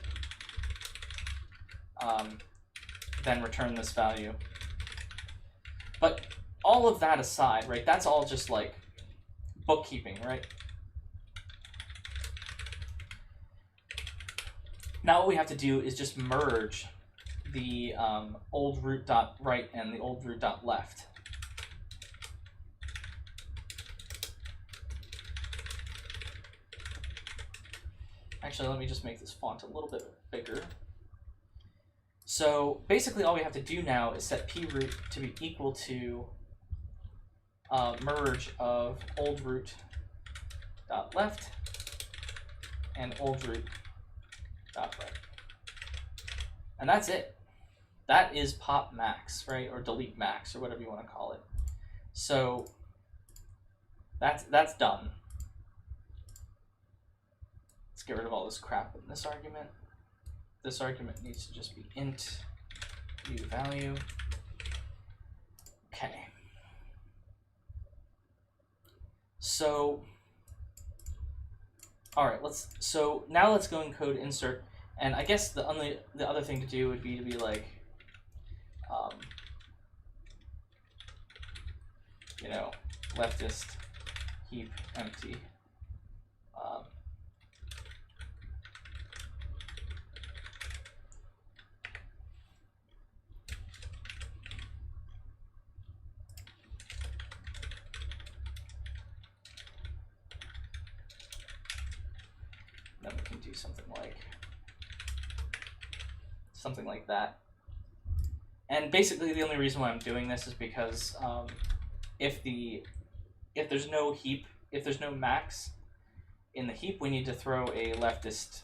[SPEAKER 1] then return this value. But all of that aside, right? That's all just like bookkeeping, right? Now what we have to do is just merge the old root dot right and the old root dot left. Actually, let me just make this font a little bit bigger. So basically all we have to do now is set proot to be equal to merge of old root dot left and old root dot right. And that's it. That is pop max, right? Or delete max, or whatever you want to call it. So that's done. Let's get rid of all this crap in this argument. This argument needs to just be int new value. Okay. So, all right, so now let's go and code insert. And I guess the other thing to do would be to be like, you know, leftist heap empty. Then we can do something like that. And basically the only reason why I'm doing this is because if there's no heap, if there's no max in the heap, we need to throw a leftist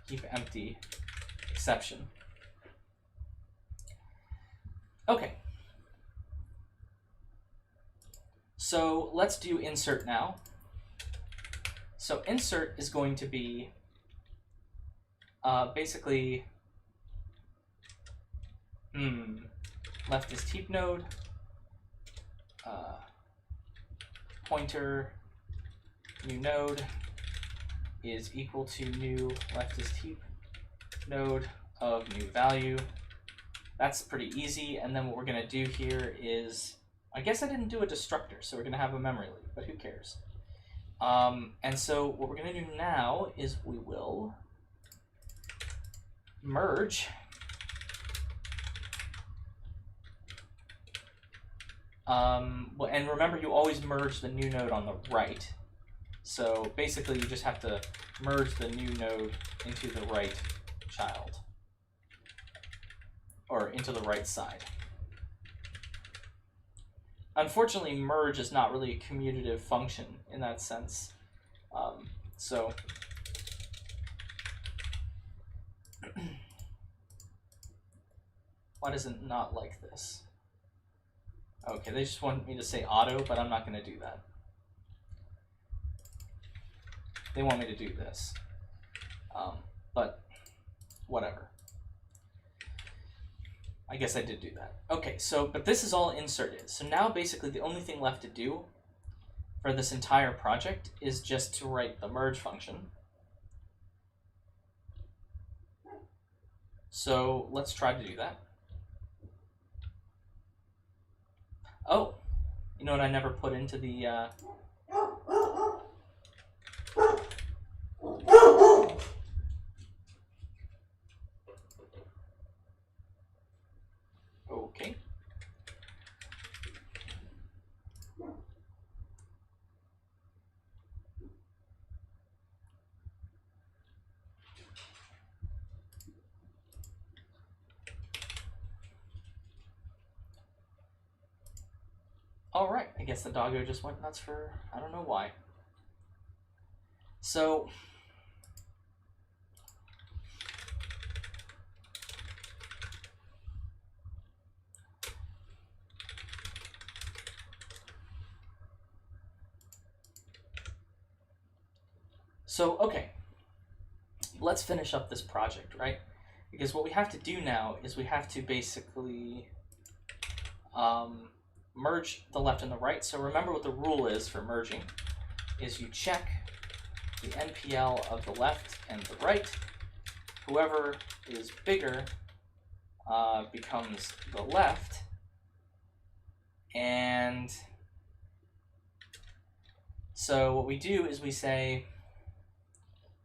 [SPEAKER 1] heap empty exception. Okay. So let's do insert now. So insert is going to be basically leftist heap node pointer new node is equal to new leftist heap node of new value. That's pretty easy. And then what we're going to do here is, I guess I didn't do a destructor, so we're going to have a memory leak, but who cares? And so what we're going to do now is we will merge and remember, you always merge the new node on the right. So basically, you just have to merge the new node into the right child, or into the right side. unfortunately, merge is not really a commutative function in that sense. So why does it not like this? Okay, they just want me to say auto, but I'm not going to do that. They want me to do this. But whatever. I guess I did do that. Okay, so, but this is all inserted. So now basically the only thing left to do for this entire project is just to write the merge function. So let's try to do that. Oh, you know what I never put into the... Okay. All right, I guess the doggo just went nuts for, I don't know why. So, okay, let's finish up this project, right? Because what we have to do now is we have to basically merge the left and the right. So remember what the rule is for merging, is you check the NPL of the left and the right. Whoever is bigger becomes the left, and so what we do is we say,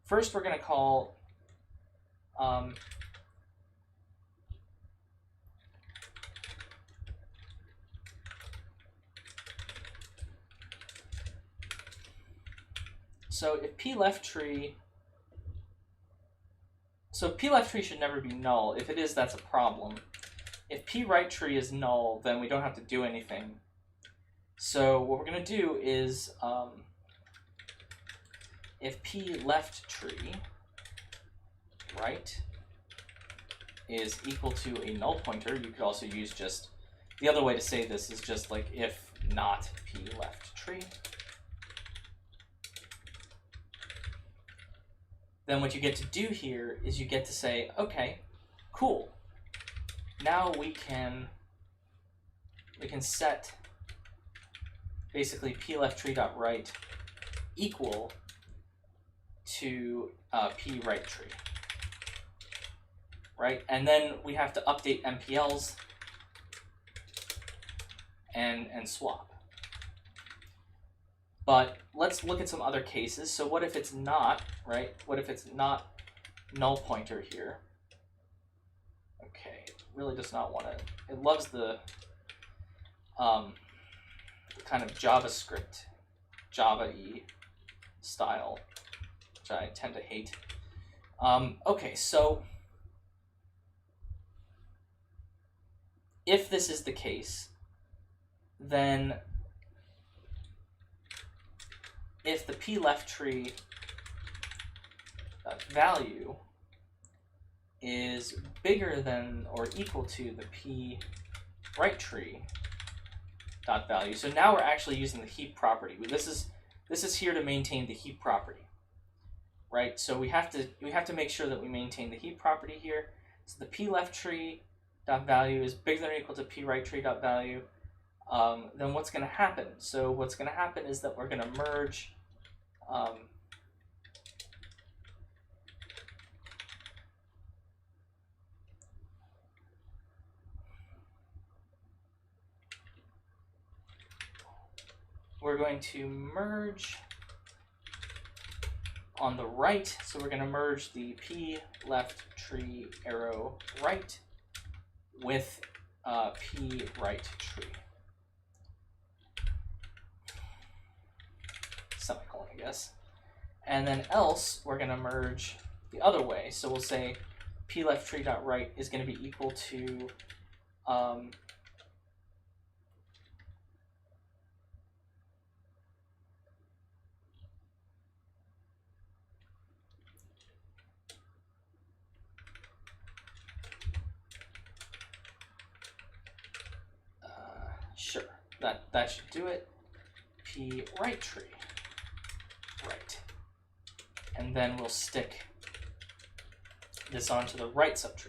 [SPEAKER 1] first we're going to call so if p left tree, so p left tree should never be null. If it is, that's a problem. If p right tree is null, then we don't have to do anything. So what we're going to do is if p left tree right is equal to a null pointer, you could also use just, the other way to say this is just like if not p left tree, then what you get to do here is you get to say, okay, cool. Now we can set basically p left tree dot right equal to p right tree, right? And then we have to update MPLs and swap. But let's look at some other cases. So what if it's not, right? What if it's not null pointer here? Okay, it really does not want to, it loves the kind of JavaScript, Java-y style, which I tend to hate. Okay, so if this is the case, then if the p left tree value is bigger than or equal to the p right tree dot value, so now we're actually using the heap property. This is here to maintain the heap property, right? So we have to make sure that we maintain the heap property here. So the p left tree dot value is bigger than or equal to p right tree dot value. Then what's going to happen? So what's going to happen is that we're going to merge we're going to merge on the right. So we're going to merge the p left tree arrow right with p right tree. Semicolon, I guess. And then else, we're going to merge the other way. So we'll say p left tree dot right is going to be equal to that should do it. P right tree. Right. And then we'll stick this onto the right subtree.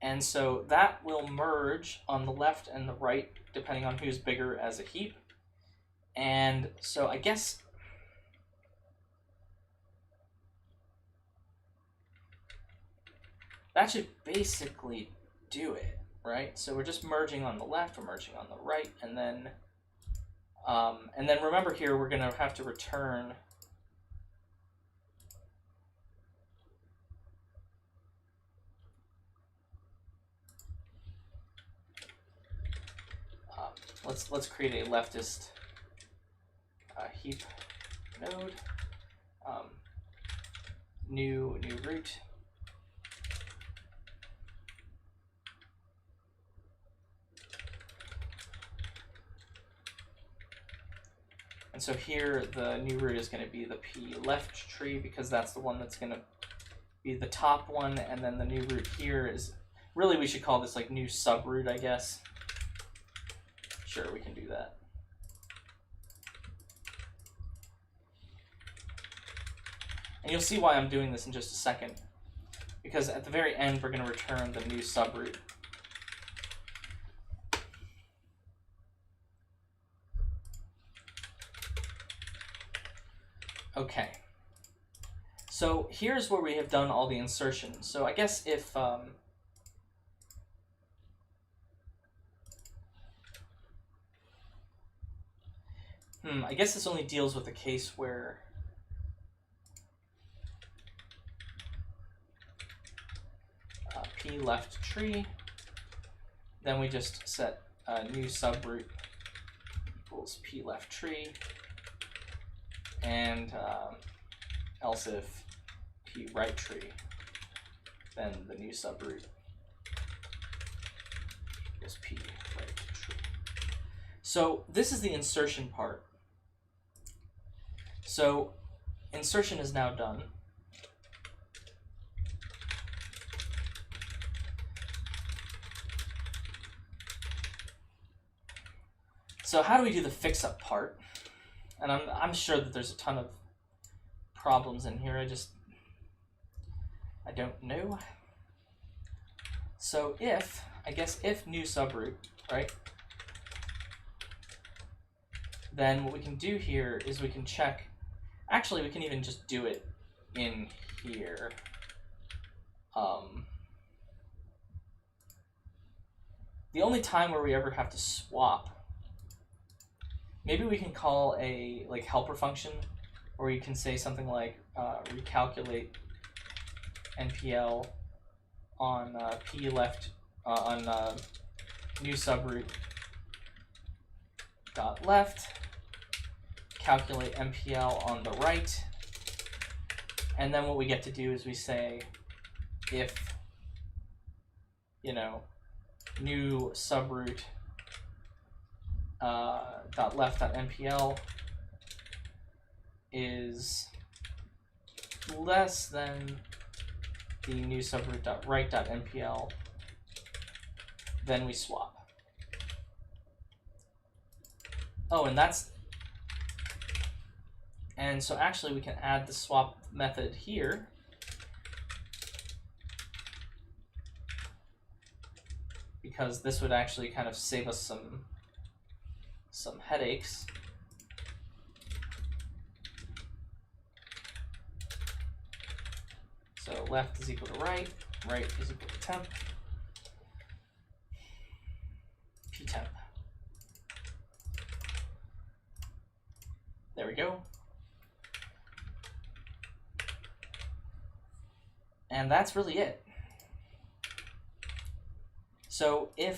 [SPEAKER 1] And so that will merge on the left and the right, depending on who's bigger as a heap. And so I guess that should basically do it, right? So we're just merging on the left, we're merging on the right, and then remember here we're going to have to return let's create a leftist heap node, new root. And so here the new root is going to be the P left tree because that's the one that's going to be the top one, and then the new root here is, really we should call this like new subroot, I guess. Sure, we can do that. And you'll see why I'm doing this in just a second, because at the very end we're going to return the new subroot. Okay, so here's where we have done all the insertions. So I guess if I guess this only deals with the case where P left tree, then we just set new subroot equals P left tree, and else if P right tree, then the new subroot equals P right tree. So this is the insertion part. So insertion is now done. So how do we do the fix-up part? And I'm sure that there's a ton of problems in here. I don't know. So if new subroot, right? Then what we can do here is we can check. Actually, we can even just do it in here. The only time where we ever have to swap, maybe we can call a helper function, where you can say something like recalculate NPL on P left on new subroot dot left, calculate MPL on the right, and then what we get to do is we say if new subroot dot left dot MPL is less than the new subroot dot right dot MPL, then we swap. Oh, and so actually we can add the swap method here. Because this would actually kind of save us some headaches. So left is equal to right, right is equal to temp, ptemp. There we go. And that's really it. So I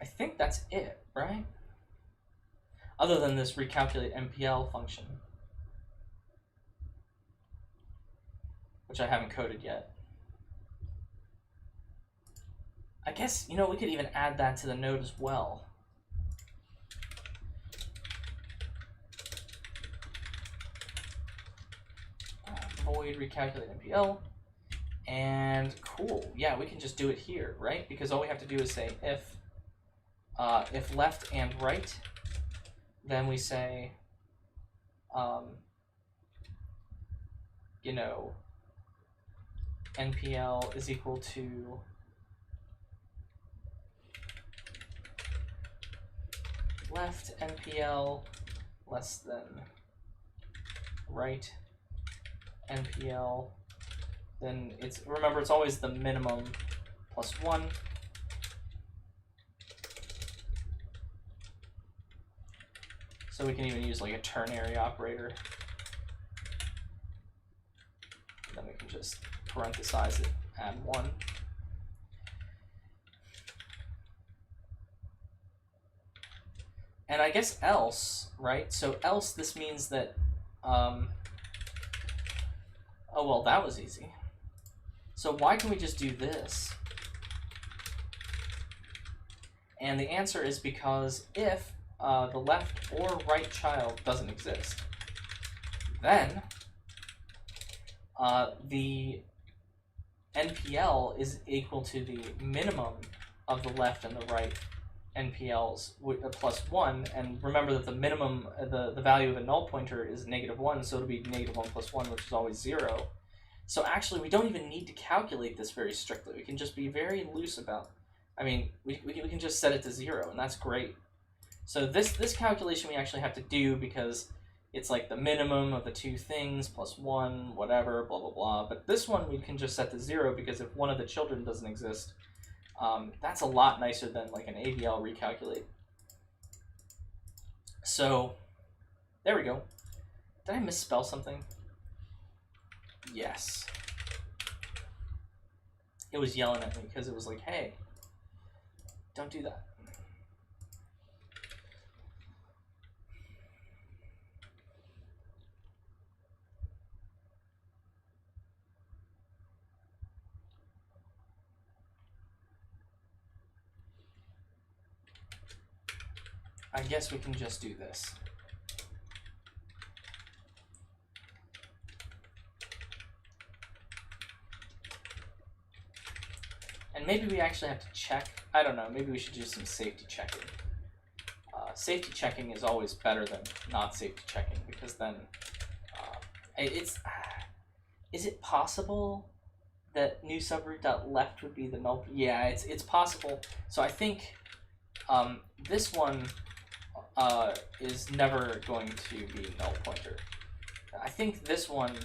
[SPEAKER 1] think that's it, right? Other than this recalculate MPL function, which I haven't coded yet. I guess, we could even add that to the node as well. Void recalculate MPL, And cool, yeah, we can just do it here, right? Because all we have to do is say if left and right, then we say, you know, NPL is equal to left NPL less than right NPL. Then it's, remember, it's always the minimum plus 1. So we can even use like a ternary operator. And then we can just parenthesize it, add 1. And I guess else, right? So else, this means that, oh, well, that was easy. So why can we just do this? And the answer is because if the left or right child doesn't exist, then the NPL is equal to the minimum of the left and the right NPLs plus 1, and remember that the minimum, the value of a null pointer is -1, so it'll be -1 plus 1, which is always 0. So actually, we don't even need to calculate this very strictly. We can just be very loose about, I mean, we can just set it to 0, and that's great. So this calculation we actually have to do because it's like the minimum of the two things plus 1, whatever, blah, blah, blah. But this one we can just set to 0 because if one of the children doesn't exist, that's a lot nicer than like an AVL recalculate. So there we go. Did I misspell something? Yes. It was yelling at me because it was like, hey, don't do that. I guess we can just do this. And maybe we actually have to check. I don't know. Maybe we should do some safety checking. Safety checking is always better than not safety checking because then it's. Is it possible that new subroot.left would be the null? Yeah, it's possible. So I think this one is never going to be null pointer. I think this one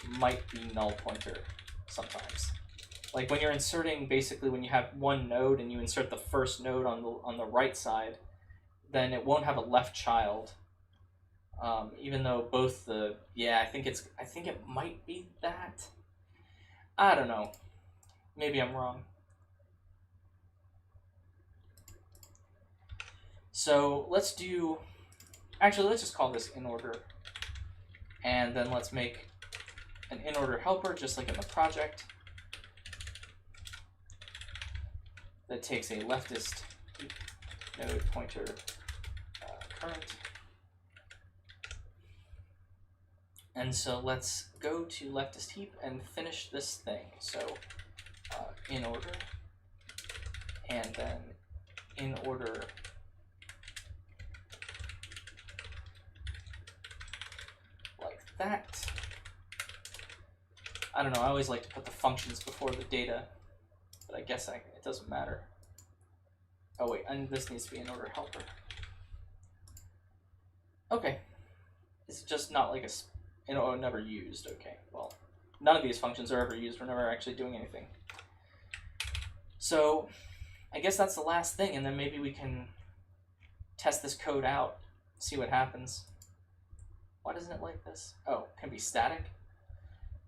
[SPEAKER 1] might be null pointer sometimes. Like when you're inserting, basically when you have one node and you insert the first node on the right side, then it won't have a left child. Even though both the, yeah, I think it might be that. I don't know. Maybe I'm wrong. So let's do, actually let's just call this in order. And then let's make an in order helper just like in the project that takes a leftist node pointer current. And so let's go to leftist heap and finish this thing. So in order, and then in order like that. I don't know, I always like to put the functions before the data, but I guess it doesn't matter. Oh wait, and this needs to be in order helper. Okay, it's just not like a, never used. Okay, well, none of these functions are ever used. We're never actually doing anything. So I guess that's the last thing, and then maybe we can test this code out, see what happens. Why doesn't it like this? Oh, can be static?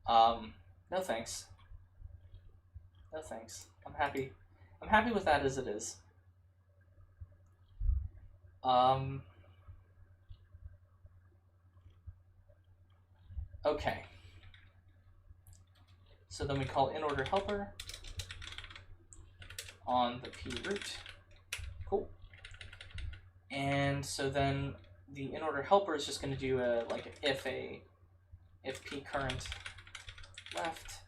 [SPEAKER 1] No thanks. No thanks. I'm happy with that as it is. Okay. So then we call in order helper on the p root. Cool. And so then the in order helper is just going to do if p current left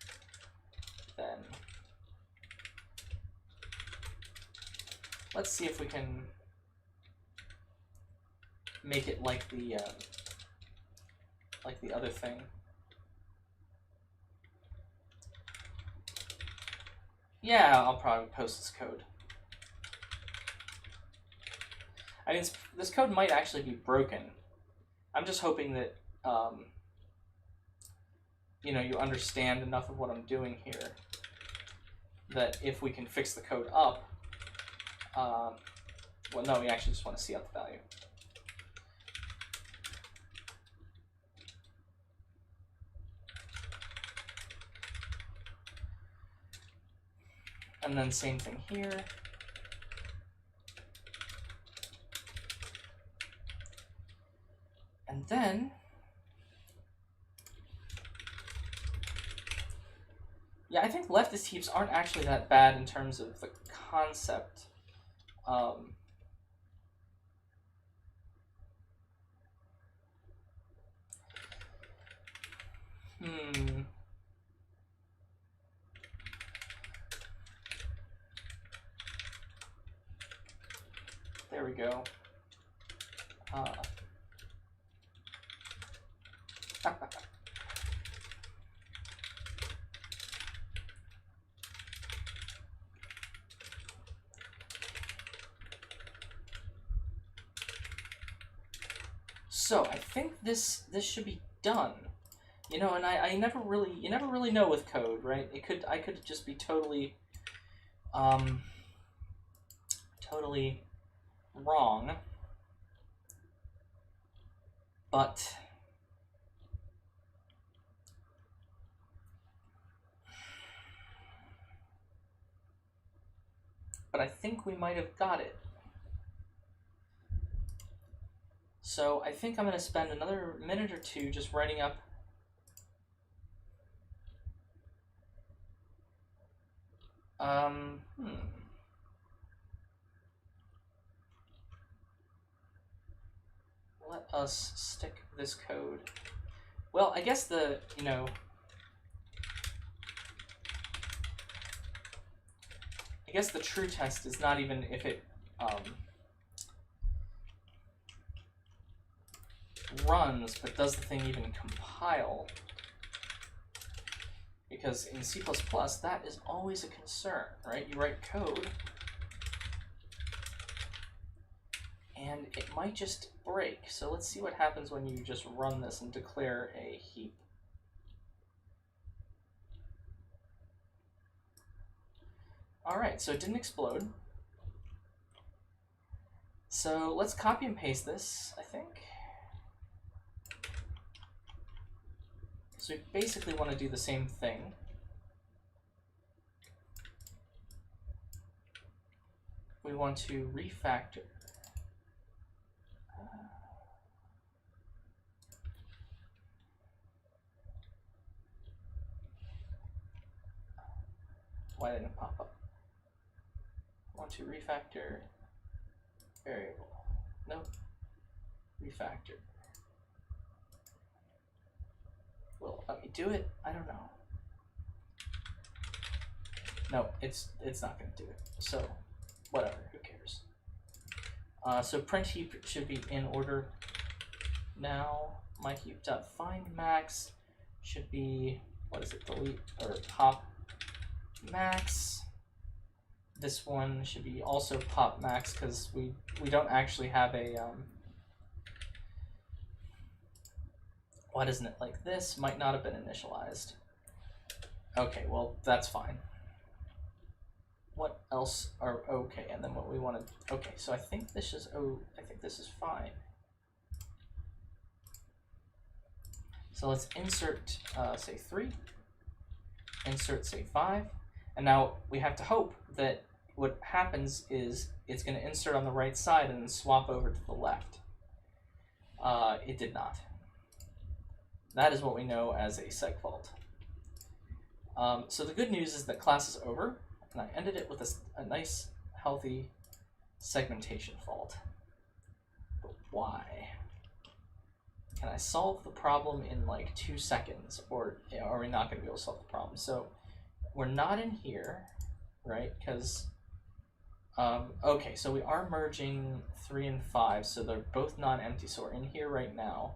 [SPEAKER 1] let's see if we can make it like the other thing. Yeah, I'll probably post this code. I mean, this code might actually be broken. I'm just hoping that, you know, you understand enough of what I'm doing here, that if we can fix the code up, well, no, we actually just want to see out the value. And then same thing here. And then, yeah, I think leftist heaps aren't actually that bad in terms of the concept. There we go. So I think this should be done. You know, and you never really know with code, right? I could just be totally totally wrong. But I think we might have got it. So I think I'm going to spend another minute or two just writing up let us stick this code. Well, I guess the, you know, I guess the true test is not even if it runs, but does the thing even compile? Because in C++, that is always a concern, right? You write code, and it might just break. So let's see what happens when you just run this and declare a heap. All right, so it didn't explode. So let's copy and paste this, I think. So we basically want to do the same thing. We want to refactor. Why didn't it pop up? Want to refactor variable. Nope. Refactor. Will it let me do it? I don't know. No, it's not going to do it. So whatever, who cares? So print heap should be in order now. My heap.find max should be, what is it, delete or pop max. This one should be also pop max because we don't actually have a why doesn't it like this? Might not have been initialized. Okay, well that's fine. What else are okay? And then what we want to, okay, so I think this is, oh, I think this is fine. So let's insert say 3, insert say 5, and now we have to hope that what happens is it's going to insert on the right side and then swap over to the left. It did not. That is what we know as a seg fault. So the good news is that class is over, and I ended it with a nice, healthy segmentation fault. But why? Can I solve the problem in like 2 seconds, or are we not going to be able to solve the problem? So we're not in here, right? Because Okay, so we are merging 3 and 5, so they're both non-empty, so we're in here right now.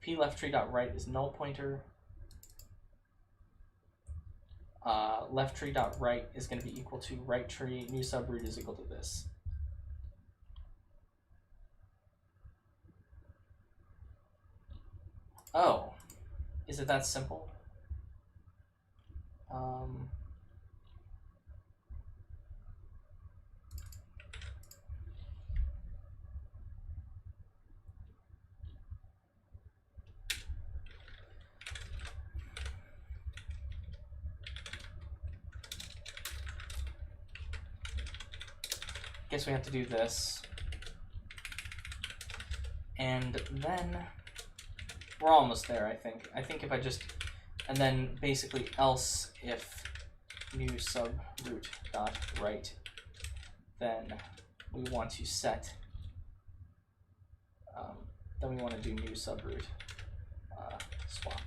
[SPEAKER 1] P left tree dot right is null pointer. Left tree dot right is going to be equal to right tree. New subroot is equal to this. Oh, is it that simple? Guess we have to do this. And then we're almost there, I think. I think if I just, and then basically else if new subroot dot right, then we want to set, then we want to do new subroot swap.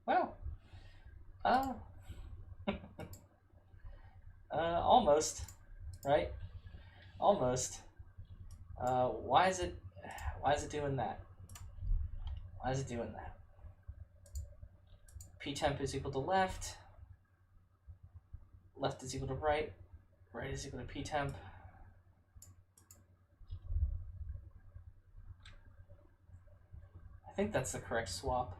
[SPEAKER 1] Well, almost, right? Almost. Why is it doing that? Why is it doing that? P temp is equal to left. Left is equal to right. Right is equal to P temp. I think that's the correct swap.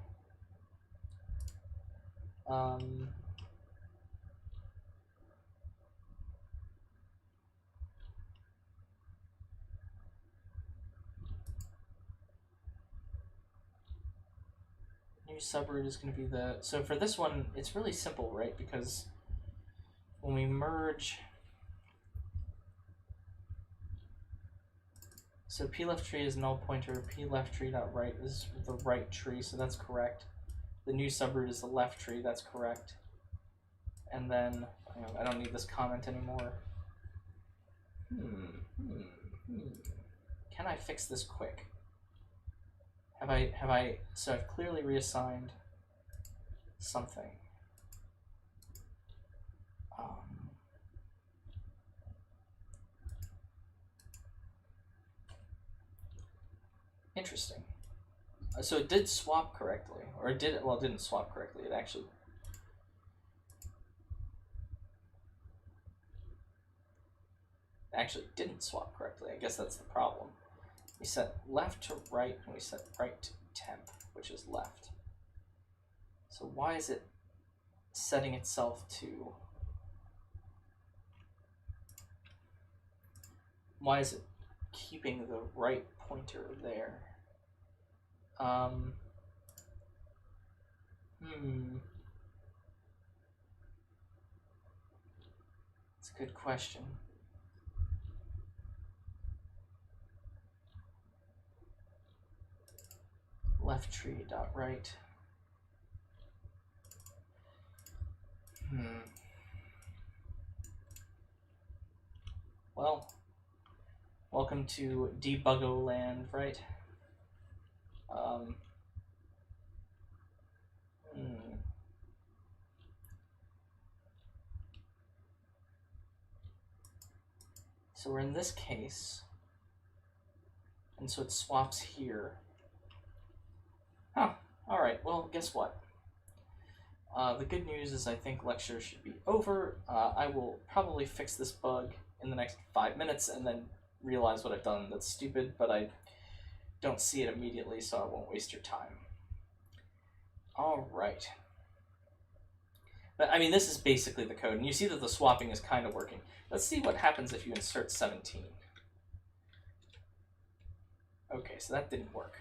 [SPEAKER 1] New subroot is going to be the, so for this one, it's really simple, right? Because when we merge, so P left tree is null pointer, P left tree dot right is the right tree, so that's correct. The new subroot is the left tree, that's correct. And then, I don't need this comment anymore. Can I fix this quick? So I've clearly reassigned something. Interesting. So it did swap correctly, or it did, well, it didn't swap correctly, it actually didn't swap correctly. I guess that's the problem. We set left to right, and we set right to temp, which is left. So why is it setting itself to, why is it keeping the right pointer there? It's a good question. Left tree dot right. Well, welcome to debuggo land, right? So we're in this case, and so it swaps here. Huh, all right, well, guess what? The good news is I think lecture should be over. I will probably fix this bug in the next 5 minutes and then realize what I've done that's stupid, but I don't see it immediately, so I won't waste your time. All right. But I mean, this is basically the code, and you see that the swapping is kind of working. Let's see what happens if you insert 17. Okay, so that didn't work.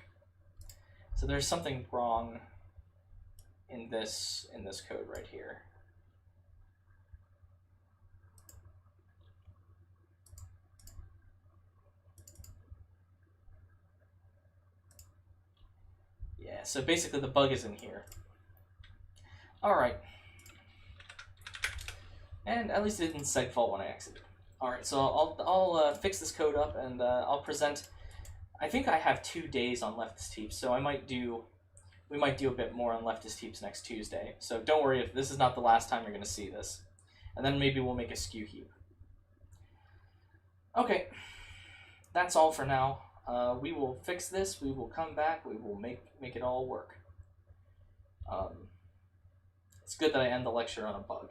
[SPEAKER 1] So there's something wrong in this code right here. Yeah, so basically the bug is in here. All right. And at least it didn't segfault when I exited. All right, so I'll fix this code up and I'll present. I think I have 2 days on Leftist Heaps, so we might do a bit more on Leftist Heaps next Tuesday. So don't worry if this is not the last time you're going to see this, and then maybe we'll make a Skew Heap. Okay, that's all for now. We will fix this. We will come back. We will make it all work. It's good that I end the lecture on a bug.